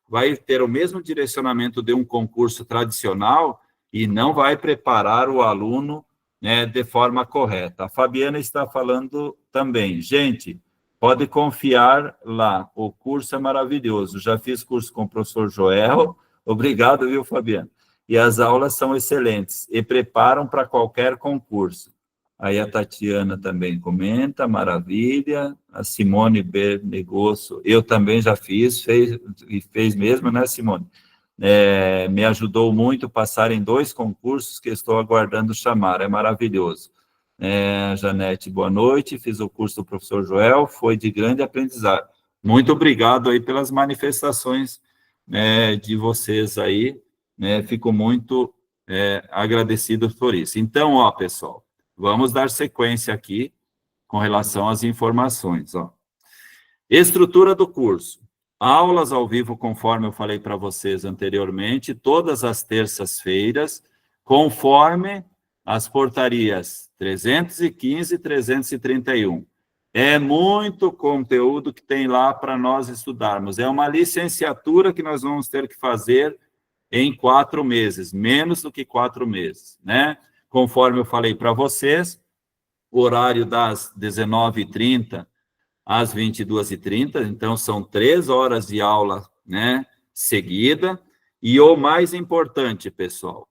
vai ter o mesmo direcionamento de um concurso tradicional e não vai preparar o aluno, né, de forma correta. A Fabiana está falando também, gente, pode confiar lá, o curso é maravilhoso, já fiz curso com o professor Joel, obrigado, viu, Fabiana? E as aulas são excelentes e preparam para qualquer concurso. Aí a Tatiana também comenta, maravilha. A Simone Bernegosso, eu também já fiz, fez mesmo, né, Simone? Me ajudou muito passar em 2 concursos que estou aguardando chamar, é maravilhoso. Janete, boa noite, fiz o curso do professor Joel, foi de grande aprendizado. Muito obrigado aí pelas manifestações de vocês aí, né, fico muito agradecido por isso. Então, ó, pessoal, vamos dar sequência aqui com relação às informações, ó. Estrutura do curso. Aulas ao vivo, conforme eu falei para vocês anteriormente, todas as terças-feiras, conforme as portarias 315 e 331. É muito conteúdo que tem lá para nós estudarmos. É uma licenciatura que nós vamos ter que fazer em 4 meses, menos do que 4 meses, né? Conforme eu falei para vocês, horário das 19h30 às 22h30, então são 3 horas de aula, né, seguida. E o mais importante, pessoal,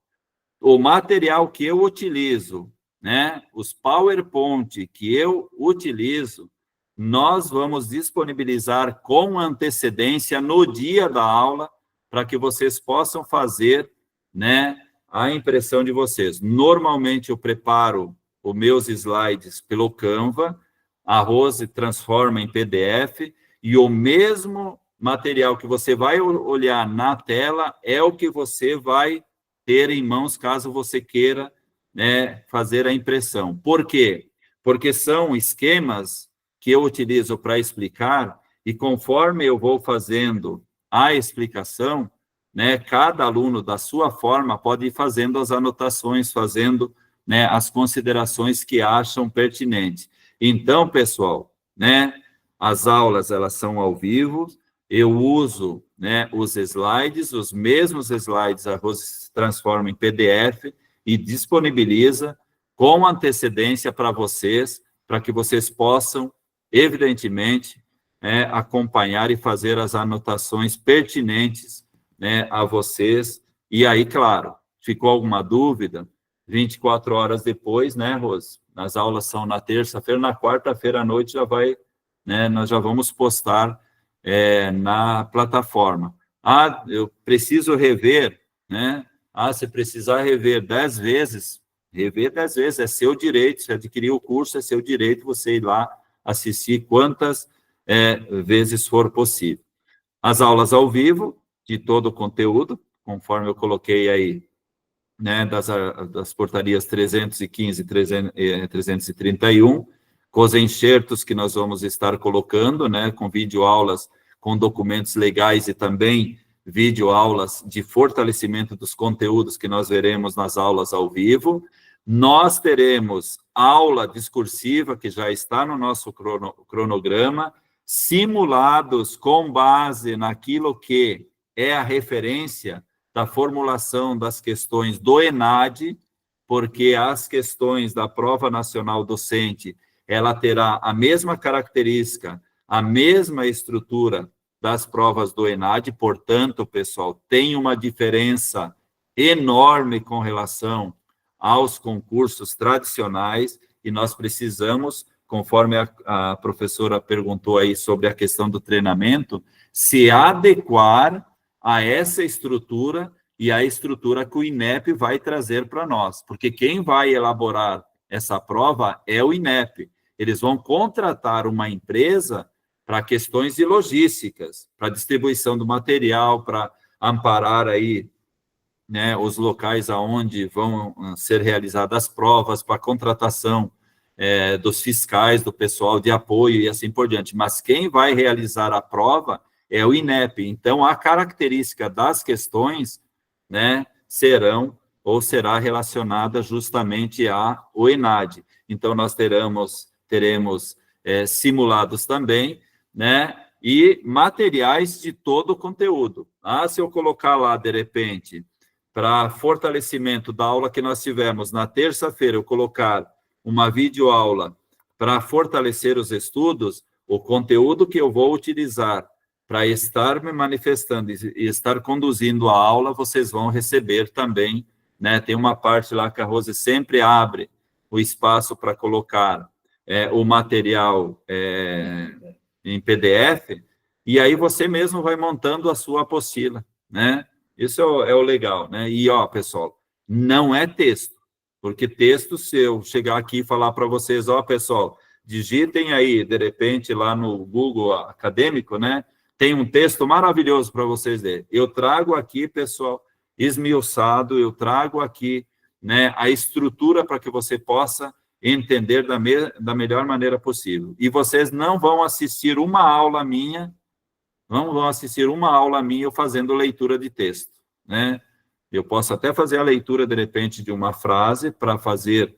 o material que eu utilizo, né, os PowerPoint que eu utilizo, nós vamos disponibilizar com antecedência no dia da aula, para que vocês possam fazer, né, a impressão de vocês. Normalmente eu preparo os meus slides pelo Canva, a Rose transforma em PDF, e o mesmo material que você vai olhar na tela é o que você vai ter em mãos, caso você queira, né, fazer a impressão. Por quê? Porque são esquemas que eu utilizo para explicar, e conforme eu vou fazendo a explicação, né, cada aluno, da sua forma, pode ir fazendo as anotações, fazendo, né, as considerações que acham pertinentes. Então, pessoal, né, as aulas, elas são ao vivo, eu uso, né, os slides, os mesmos slides a Rose transforma em PDF e disponibiliza com antecedência para vocês, para que vocês possam, evidentemente, acompanhar e fazer as anotações pertinentes, né, a vocês. E aí, claro, ficou alguma dúvida, 24 horas depois, né, Rose? As aulas são na terça-feira, na quarta-feira à noite já vai, né, nós já vamos postar na plataforma. Ah, eu preciso rever, né? Ah, se precisar rever 10 vezes, rever 10 vezes, é seu direito, se adquirir o curso, é seu direito você ir lá assistir quantas vezes for possível. As aulas ao vivo, de todo o conteúdo, conforme eu coloquei aí, né, das portarias 315 e 331, com os enxertos que nós vamos estar colocando, né, com videoaulas, com documentos legais e também videoaulas de fortalecimento dos conteúdos que nós veremos nas aulas ao vivo. Nós teremos aula discursiva, que já está no nosso cronograma, simulados com base naquilo que é a referência da formulação das questões do ENAD, porque as questões da Prova Nacional Docente, ela terá a mesma característica, a mesma estrutura das provas do ENAD, portanto, pessoal, tem uma diferença enorme com relação aos concursos tradicionais, e nós precisamos, conforme a professora perguntou aí sobre a questão do treinamento, se adequar a essa estrutura e a estrutura que o INEP vai trazer para nós, porque quem vai elaborar essa prova é o INEP. Eles vão contratar uma empresa para questões de logísticas, para distribuição do material, para amparar aí, né, os locais aonde vão ser realizadas as provas, para a contratação dos fiscais, do pessoal de apoio e assim por diante. Mas quem vai realizar a prova é o INEP. Então, a característica das questões, né, será relacionada justamente ao ENAD. Então, nós teremos simulados também, né, e materiais de todo o conteúdo. Ah, se eu colocar lá, de repente, para fortalecimento da aula que nós tivemos na terça-feira, eu colocar uma videoaula para fortalecer os estudos, o conteúdo que eu vou utilizar para estar me manifestando e estar conduzindo a aula, vocês vão receber também, né? Tem uma parte lá que a Rose sempre abre o espaço para colocar o material em PDF, e aí você mesmo vai montando a sua apostila, né? Isso é o legal, né? E, ó, pessoal, não é texto, porque texto, se eu chegar aqui e falar para vocês, ó, pessoal, digitem aí, de repente, lá no Google Acadêmico, né? Tem um texto maravilhoso para vocês lerem. Eu trago aqui, pessoal, esmiuçado, eu trago aqui, né, a estrutura para que você possa entender da melhor maneira possível. E vocês não vão assistir uma aula minha, eu fazendo leitura de texto, né? Eu posso até fazer a leitura, de repente, de uma frase para fazer,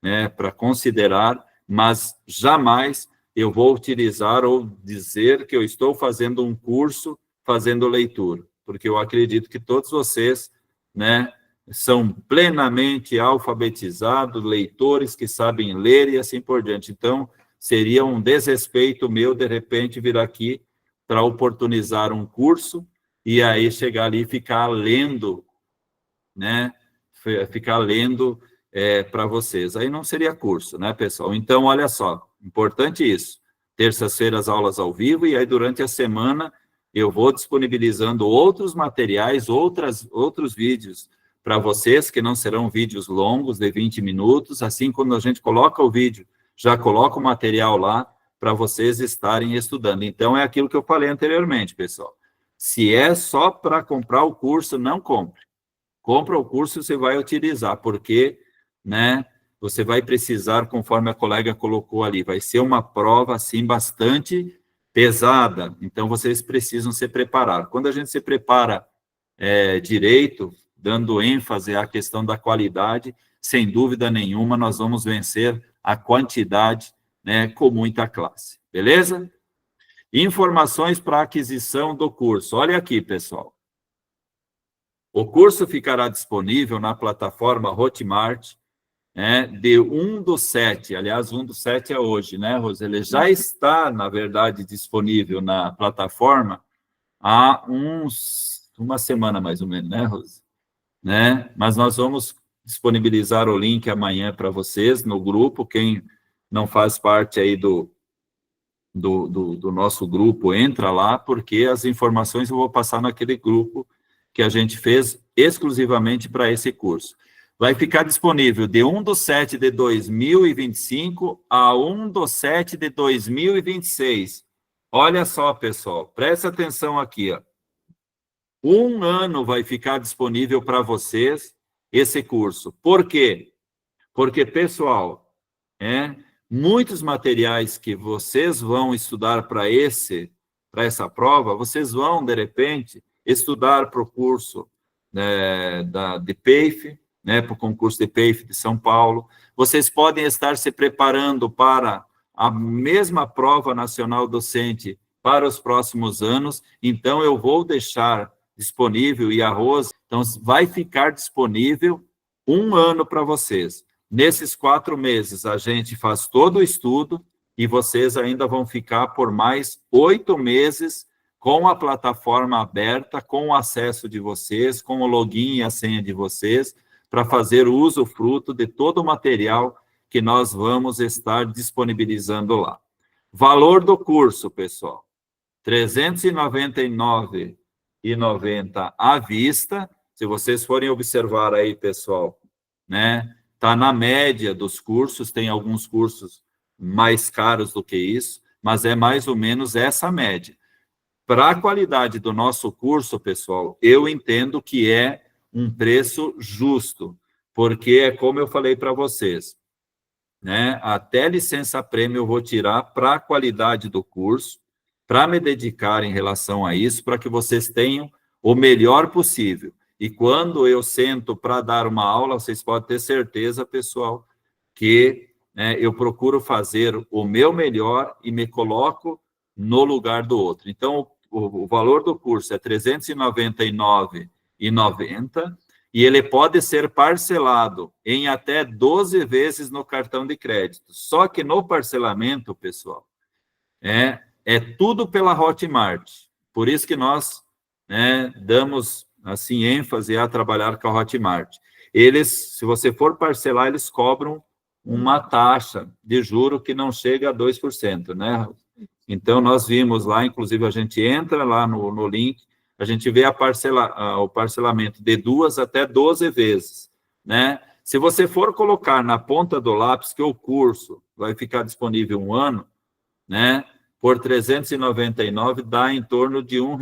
né, para considerar, mas jamais eu vou utilizar ou dizer que eu estou fazendo um curso fazendo leitura, porque eu acredito que todos vocês, né, são plenamente alfabetizados, leitores que sabem ler e assim por diante. Então, seria um desrespeito meu, de repente, vir aqui para oportunizar um curso e aí chegar ali e ficar lendo, né? Ficar lendo para vocês. Aí não seria curso, né, pessoal? Então, olha só, importante isso. Terças-feiras, aulas ao vivo, e aí durante a semana eu vou disponibilizando outros materiais, outros vídeos para vocês, que não serão vídeos longos, de 20 minutos. Assim, quando a gente coloca o vídeo, já coloca o material lá para vocês estarem estudando. Então, é aquilo que eu falei anteriormente, pessoal. Se é só para comprar o curso, não compre. Compra o curso, você vai utilizar, porque, né, você vai precisar, conforme a colega colocou ali, vai ser uma prova, assim, bastante pesada, então vocês precisam se preparar. Quando a gente se prepara direito, dando ênfase à questão da qualidade, sem dúvida nenhuma, nós vamos vencer a quantidade, né, com muita classe, beleza? Informações para aquisição do curso. Olha aqui, pessoal. O curso ficará disponível na plataforma Hotmart, né, de 1/7. Aliás, 1/7 é hoje, né, Rose? Ele já está, na verdade, disponível na plataforma há uma semana, mais ou menos, né, Rose? Né? Mas nós vamos disponibilizar o link amanhã para vocês no grupo. Quem não faz parte aí do nosso grupo, entra lá, porque as informações eu vou passar naquele grupo que a gente fez exclusivamente para esse curso. Vai ficar disponível de 1/7 de 2025 a 1/7 de 2026. Olha só, pessoal, presta atenção aqui, ó. 1 ano vai ficar disponível para vocês esse curso. Por quê? Porque, pessoal, muitos materiais que vocês vão estudar para essa prova, vocês vão, de repente, estudar para o curso de PEIF, né, para o concurso de PEIF de São Paulo. Vocês podem estar se preparando para a mesma prova nacional docente para os próximos anos. Então, eu vou deixar disponível, e a Rose, então, vai ficar disponível 1 ano para vocês. Nesses 4 meses, a gente faz todo o estudo e vocês ainda vão ficar por mais 8 meses com a plataforma aberta, com o acesso de vocês, com o login e a senha de vocês, para fazer o usufruto de todo o material que nós vamos estar disponibilizando lá. Valor do curso, pessoal, R$ 399,90 à vista. Se vocês forem observar aí, pessoal, né? Está na média dos cursos, tem alguns cursos mais caros do que isso, mas é mais ou menos essa média. Para a qualidade do nosso curso, pessoal, eu entendo que é um preço justo, porque é como eu falei para vocês, né? Até licença prêmio eu vou tirar para a qualidade do curso, para me dedicar em relação a isso, para que vocês tenham o melhor possível. E quando eu sento para dar uma aula, vocês podem ter certeza, pessoal, que eu procuro fazer o meu melhor e me coloco no lugar do outro. Então, o valor do curso é R$ 399,90 e ele pode ser parcelado em até 12 vezes no cartão de crédito. Só que no parcelamento, pessoal, é tudo pela Hotmart. Por isso que nós damos assim ênfase a trabalhar com a Hotmart. Eles, se você for parcelar, eles cobram uma taxa de juro que não chega a 2%, né? Então, nós vimos lá, inclusive, a gente entra lá no link, a gente vê o parcelamento de 2 até 12 vezes, né? Se você for colocar na ponta do lápis que o curso vai ficar disponível 1 ano, né? Por R$ 399, dá em torno de R$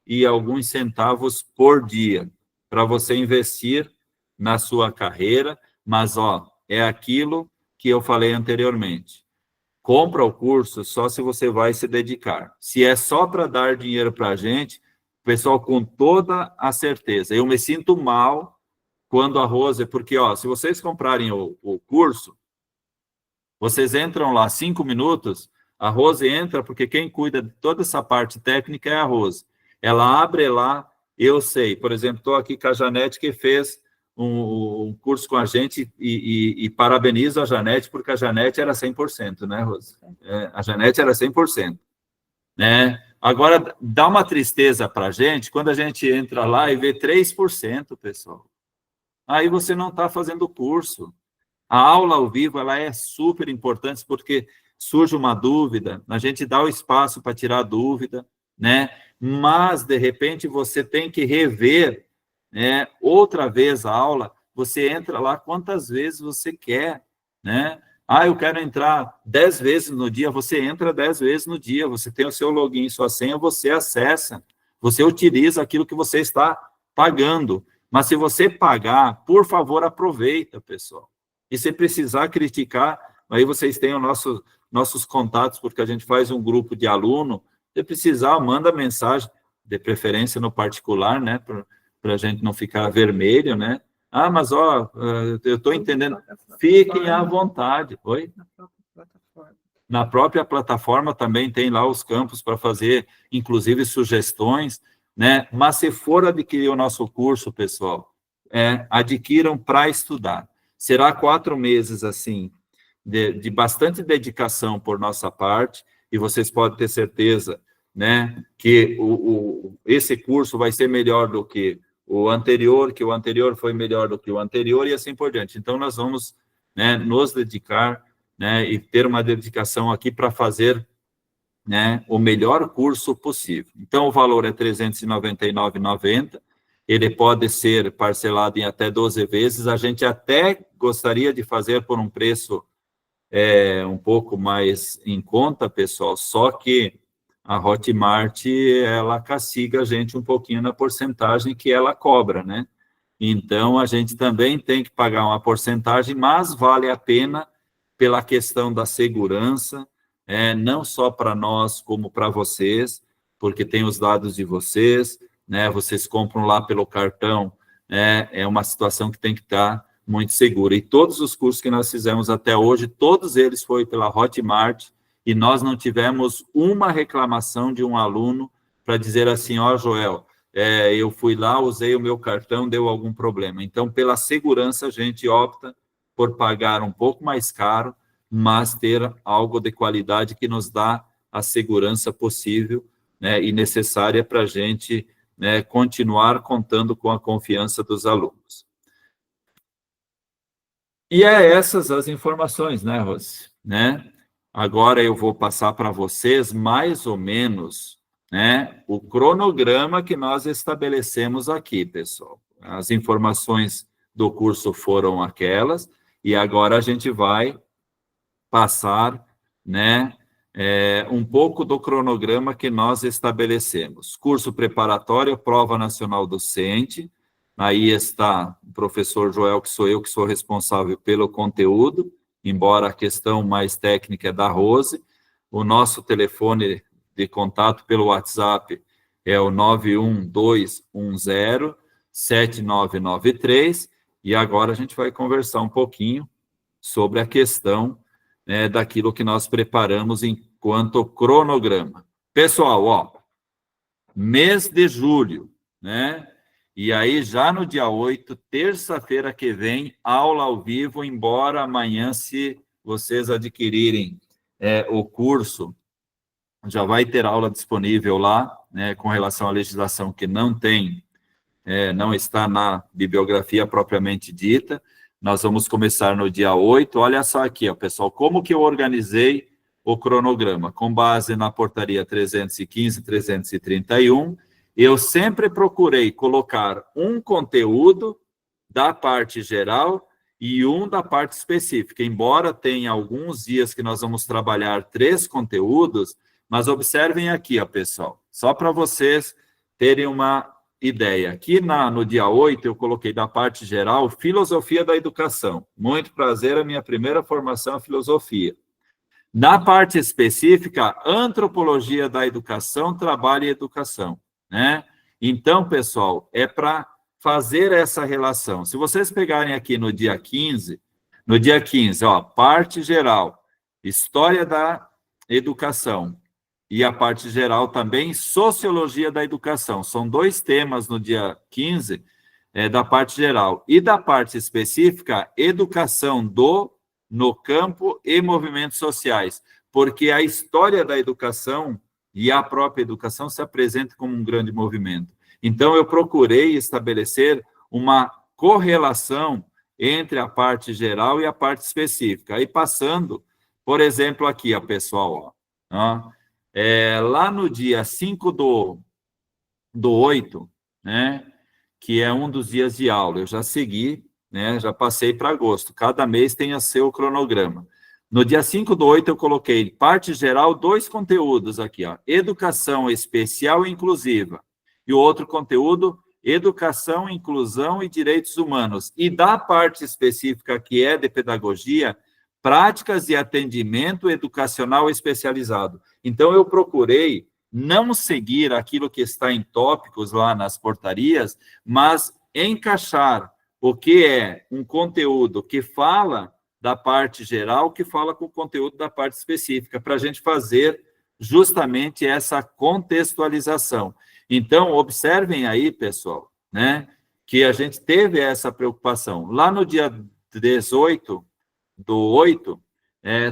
1,00 por dia, para você investir na sua carreira, mas, é aquilo que eu falei anteriormente. Compra o curso só se você vai se dedicar. Se é só para dar dinheiro para a gente, pessoal, com toda a certeza, eu me sinto mal quando a Rose, porque, se vocês comprarem o curso, vocês entram lá 5 minutos, a Rose entra, porque quem cuida de toda essa parte técnica é a Rose. Ela abre lá, eu sei, por exemplo, estou aqui com a Janete, que fez um curso com a gente e parabenizo a Janete, porque a Janete era 100%, né, Rose? A Janete era 100%, né? Agora, dá uma tristeza para a gente quando a gente entra lá e vê 3%, pessoal. Aí você não está fazendo o curso. A aula ao vivo, ela é super importante porque surge uma dúvida, a gente dá o espaço para tirar a dúvida, né? Mas, de repente, você tem que rever, né, outra vez a aula, você entra lá quantas vezes você quer, né? Ah, eu quero entrar 10 vezes no dia, você entra 10 vezes no dia, você tem o seu login, sua senha, você acessa, você utiliza aquilo que você está pagando. Mas se você pagar, por favor, aproveita, pessoal. E se precisar criticar, aí vocês têm os nossos contatos, porque a gente faz um grupo de aluno. Se precisar, manda mensagem, de preferência no particular, né? Para a gente não ficar vermelho, né? Ah, mas ó, eu estou entendendo. Fiquem à vontade. Oi? Na própria plataforma também tem lá os campos para fazer, inclusive, sugestões, né? Mas se for adquirir o nosso curso, pessoal, adquiram para estudar. Será 4 meses, assim, de bastante dedicação por nossa parte, e vocês podem ter certeza, né, que esse curso vai ser melhor do que o anterior, que o anterior foi melhor do que o anterior, e assim por diante. Então, nós vamos, né, nos dedicar, né, e ter uma dedicação aqui para fazer, né, o melhor curso possível. Então, o valor é R$ 399,90, ele pode ser parcelado em até 12 vezes, a gente até gostaria de fazer por um preço um pouco mais em conta, pessoal, só que a Hotmart, ela castiga a gente um pouquinho na porcentagem que ela cobra, né? Então, a gente também tem que pagar uma porcentagem, mas vale a pena pela questão da segurança, não só para nós, como para vocês, porque tem os dados de vocês, né? Vocês compram lá pelo cartão, é uma situação que tem que estar muito segura. E todos os cursos que nós fizemos até hoje, todos eles foram pela Hotmart, e nós não tivemos uma reclamação de um aluno para dizer assim, ó, Joel, eu fui lá, usei o meu cartão, deu algum problema. Então, pela segurança, a gente opta por pagar um pouco mais caro, mas ter algo de qualidade que nos dá a segurança possível, né, e necessária para a gente, né, continuar contando com a confiança dos alunos. E essas as informações, né, Rose? Né? Agora eu vou passar para vocês mais ou menos, né, o cronograma que nós estabelecemos aqui, pessoal. As informações do curso foram aquelas, e agora a gente vai passar, né, um pouco do cronograma que nós estabelecemos. Curso preparatório, prova nacional docente. Aí está o professor Joel, que sou eu, que sou responsável pelo conteúdo, embora a questão mais técnica é da Rose. O nosso telefone de contato pelo WhatsApp é o 912107993, e agora a gente vai conversar um pouquinho sobre a questão, né, daquilo que nós preparamos enquanto cronograma. Pessoal, ó, mês de julho, né? E aí, já no dia 8, terça-feira que vem, aula ao vivo, embora amanhã, se vocês adquirirem o curso, já vai ter aula disponível lá, né, com relação à legislação que não tem, não está na bibliografia propriamente dita. Nós vamos começar no dia 8. Olha só aqui, ó, pessoal, como que eu organizei o cronograma? Com base na portaria 315 e 331, eu sempre procurei colocar um conteúdo da parte geral e um da parte específica, embora tenha alguns dias que nós vamos trabalhar 3 conteúdos, mas observem aqui, ó, pessoal, só para vocês terem uma ideia. Aqui no dia 8, eu coloquei da parte geral, filosofia da educação. Muito prazer, a minha primeira formação é filosofia. Na parte específica, antropologia da educação, trabalho e educação, né? Então, pessoal, é para fazer essa relação. Se vocês pegarem aqui no dia 15, ó, parte geral, história da educação, e a parte geral também, sociologia da educação. São 2 temas no dia 15, da parte geral. E da parte específica, educação no campo e movimentos sociais, porque a história da educação e a própria educação se apresenta como um grande movimento. Então, eu procurei estabelecer uma correlação entre a parte geral e a parte específica. Aí, passando, por exemplo, aqui, ó, pessoal, ó, lá no dia 5 do 8, né, que é um dos dias de aula, eu já segui, né, já passei para agosto. Cada mês tem a seu cronograma. No dia 5 do 8, eu coloquei parte geral, 2 conteúdos aqui, ó, educação especial e inclusiva. E o outro conteúdo, educação, inclusão e direitos humanos. E da parte específica, que é de pedagogia, práticas de atendimento educacional especializado. Então, eu procurei não seguir aquilo que está em tópicos lá nas portarias, mas encaixar o que é um conteúdo que fala da parte geral, que fala com o conteúdo da parte específica, para a gente fazer justamente essa contextualização. Então, observem aí, pessoal, né, que a gente teve essa preocupação. Lá no dia 18 do 8,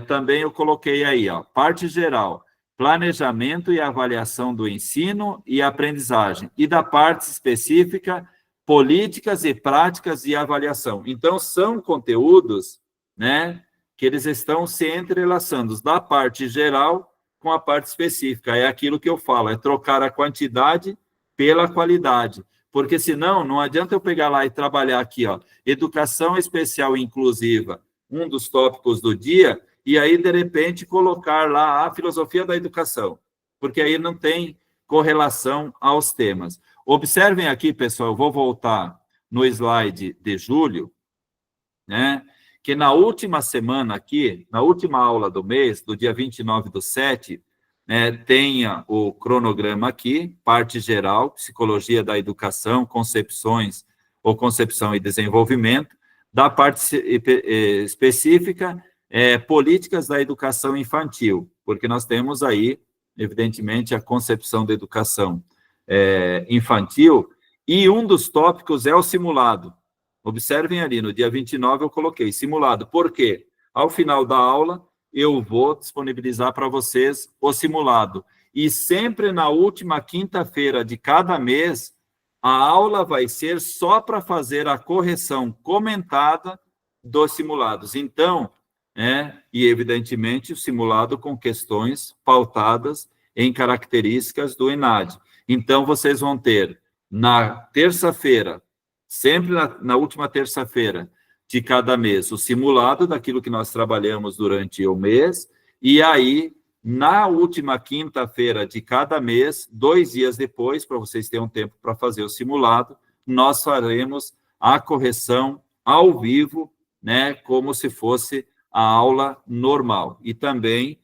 também eu coloquei aí, ó, parte geral, planejamento e avaliação do ensino e aprendizagem. E da parte específica, políticas e práticas de avaliação. Então, são conteúdos, né, que eles estão se entrelaçando da parte geral com a parte específica. É aquilo que eu falo, é trocar a quantidade pela qualidade. Porque senão, não adianta eu pegar lá e trabalhar aqui, ó, educação especial e inclusiva, um dos tópicos do dia, e aí, de repente, colocar lá a filosofia da educação, porque aí não tem correlação aos temas. Observem aqui, pessoal, eu vou voltar no slide de julho, né, que na última semana aqui, na última aula do mês, do dia 29/7, tenha o cronograma aqui, parte geral, psicologia da educação, concepções ou concepção e desenvolvimento, da parte específica, políticas da educação infantil, porque nós temos aí, evidentemente, a concepção da educação infantil, e um dos tópicos é o simulado. Observem ali, no dia 29 eu coloquei simulado. Por quê? Ao final da aula, eu vou disponibilizar para vocês o simulado. E sempre na última quinta-feira de cada mês, a aula vai ser só para fazer a correção comentada dos simulados. Então, e evidentemente o simulado com questões pautadas em características do ENAD. Então, vocês vão ter na terça-feira, sempre na última terça-feira de cada mês, o simulado daquilo que nós trabalhamos durante o mês, e aí, na última quinta-feira de cada mês, 2 dias depois, para vocês terem um tempo para fazer o simulado, nós faremos a correção ao vivo, né, como se fosse a aula normal. E também,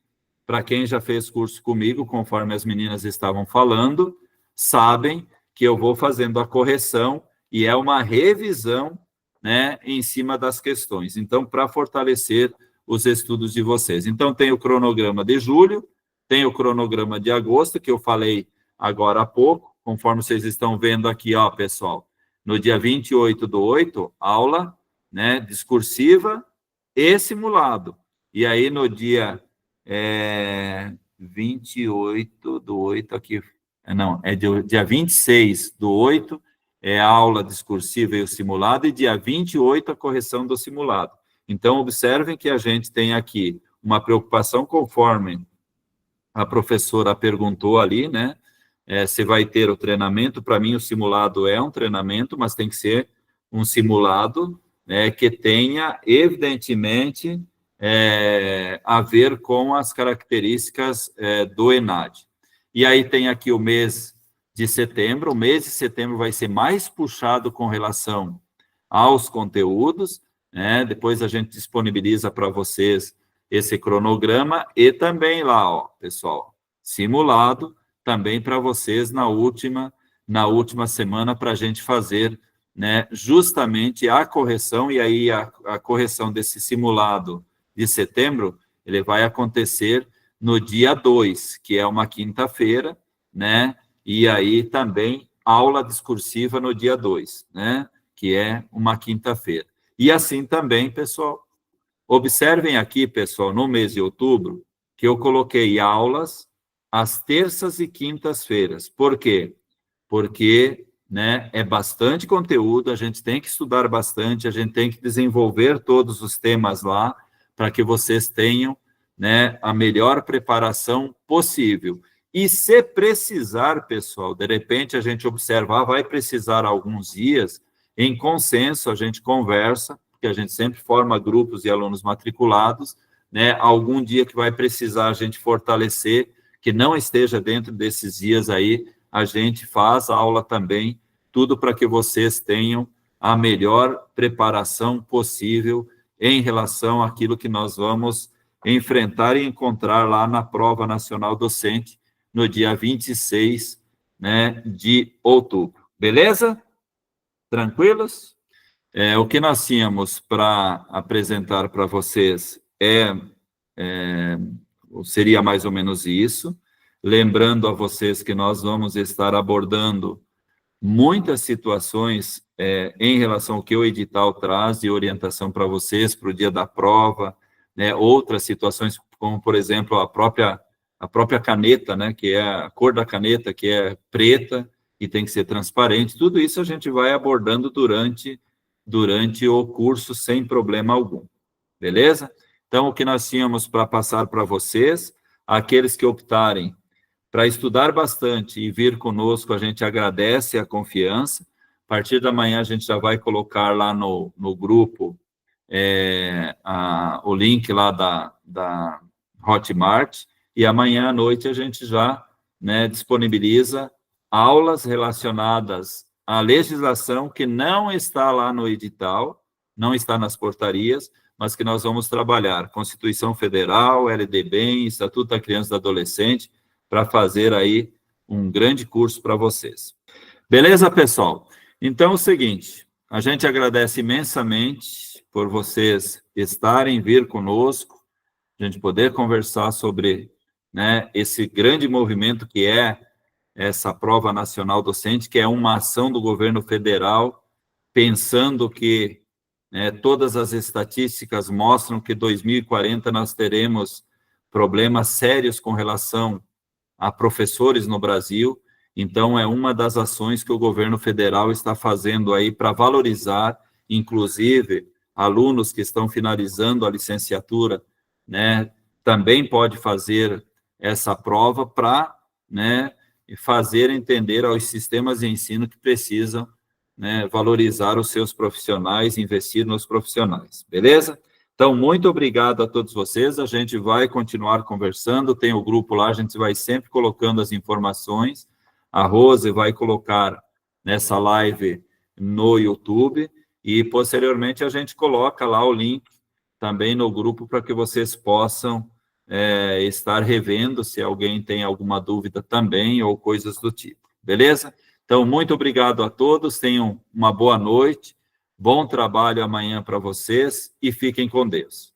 para quem já fez curso comigo, conforme as meninas estavam falando, sabem que eu vou fazendo a correção e é uma revisão, né, em cima das questões. Então, para fortalecer os estudos de vocês. Então, tem o cronograma de julho, tem o cronograma de agosto, que eu falei agora há pouco, conforme vocês estão vendo aqui, ó, pessoal, no dia 28/8, aula, né, discursiva e simulado. E aí, no dia 28/8, aqui, não, dia 26/8, a aula discursiva e o simulado, e dia 28, a correção do simulado. Então, observem que a gente tem aqui uma preocupação conforme a professora perguntou ali, né, se vai ter o treinamento. Para mim, o simulado é um treinamento, mas tem que ser um simulado, né, que tenha, evidentemente, a ver com as características do ENAD. E aí tem aqui o mês de setembro. O mês de setembro vai ser mais puxado com relação aos conteúdos, né? Depois a gente disponibiliza para vocês esse cronograma e também lá, ó, pessoal, simulado também para vocês na última semana, para a gente fazer, né, justamente a correção. E aí a correção desse simulado de setembro, ele vai acontecer no dia 2, que é uma quinta-feira, né? E aí também aula discursiva no dia 2, né? que é uma quinta-feira. E assim também, pessoal, observem aqui, pessoal, no mês de outubro, que eu coloquei aulas às terças e quintas-feiras. Por quê? Porque, né, é bastante conteúdo, a gente tem que estudar bastante, a gente tem que desenvolver todos os temas lá, para que vocês tenham, né, a melhor preparação possível. E se precisar, pessoal, de repente a gente observar, vai precisar alguns dias, em consenso, a gente conversa, porque a gente sempre forma grupos de alunos matriculados, né, algum dia que vai precisar a gente fortalecer, que não esteja dentro desses dias aí, a gente faz a aula também, tudo para que vocês tenham a melhor preparação possível em relação àquilo que nós vamos enfrentar e encontrar lá na Prova Nacional Docente, no dia 26, né, de outubro. Beleza? Tranquilos? O que nós tínhamos para apresentar para vocês seria mais ou menos isso. Lembrando a vocês que nós vamos estar abordando muitas situações em relação ao que o edital traz de orientação para vocês para o dia da prova, né? Outras situações, como, por exemplo, a própria caneta, né? Que é a cor da caneta, que é preta e tem que ser transparente. Tudo isso a gente vai abordando durante o curso sem problema algum. Beleza? Então, o que nós tínhamos para passar para vocês, aqueles que optarem para estudar bastante e vir conosco, a gente agradece a confiança. A partir da manhã, a gente já vai colocar lá no grupo o link lá da Hotmart, e amanhã à noite a gente já, né, disponibiliza aulas relacionadas à legislação que não está lá no edital, não está nas portarias, mas que nós vamos trabalhar. Constituição Federal, LDB, Estatuto da Criança e do Adolescente, para fazer aí um grande curso para vocês. Beleza, pessoal? Então, é o seguinte, a gente agradece imensamente por vocês estarem, vir conosco, a gente poder conversar sobre, né, esse grande movimento que é essa Prova Nacional Docente, que é uma ação do governo federal, pensando que, né, todas as estatísticas mostram que 2040 nós teremos problemas sérios com relação a professores no Brasil. Então, é uma das ações que o governo federal está fazendo aí para valorizar, inclusive, alunos que estão finalizando a licenciatura, né, também pode fazer essa prova para, né, fazer entender aos sistemas de ensino que precisam, né, valorizar os seus profissionais, investir nos profissionais, beleza? Então, muito obrigado a todos vocês, a gente vai continuar conversando, tem o grupo lá, a gente vai sempre colocando as informações, a Rose vai colocar nessa live no YouTube, e posteriormente a gente coloca lá o link também no grupo para que vocês possam estar revendo, se alguém tem alguma dúvida também, ou coisas do tipo, beleza? Então, muito obrigado a todos, tenham uma boa noite, bom trabalho amanhã para vocês e fiquem com Deus.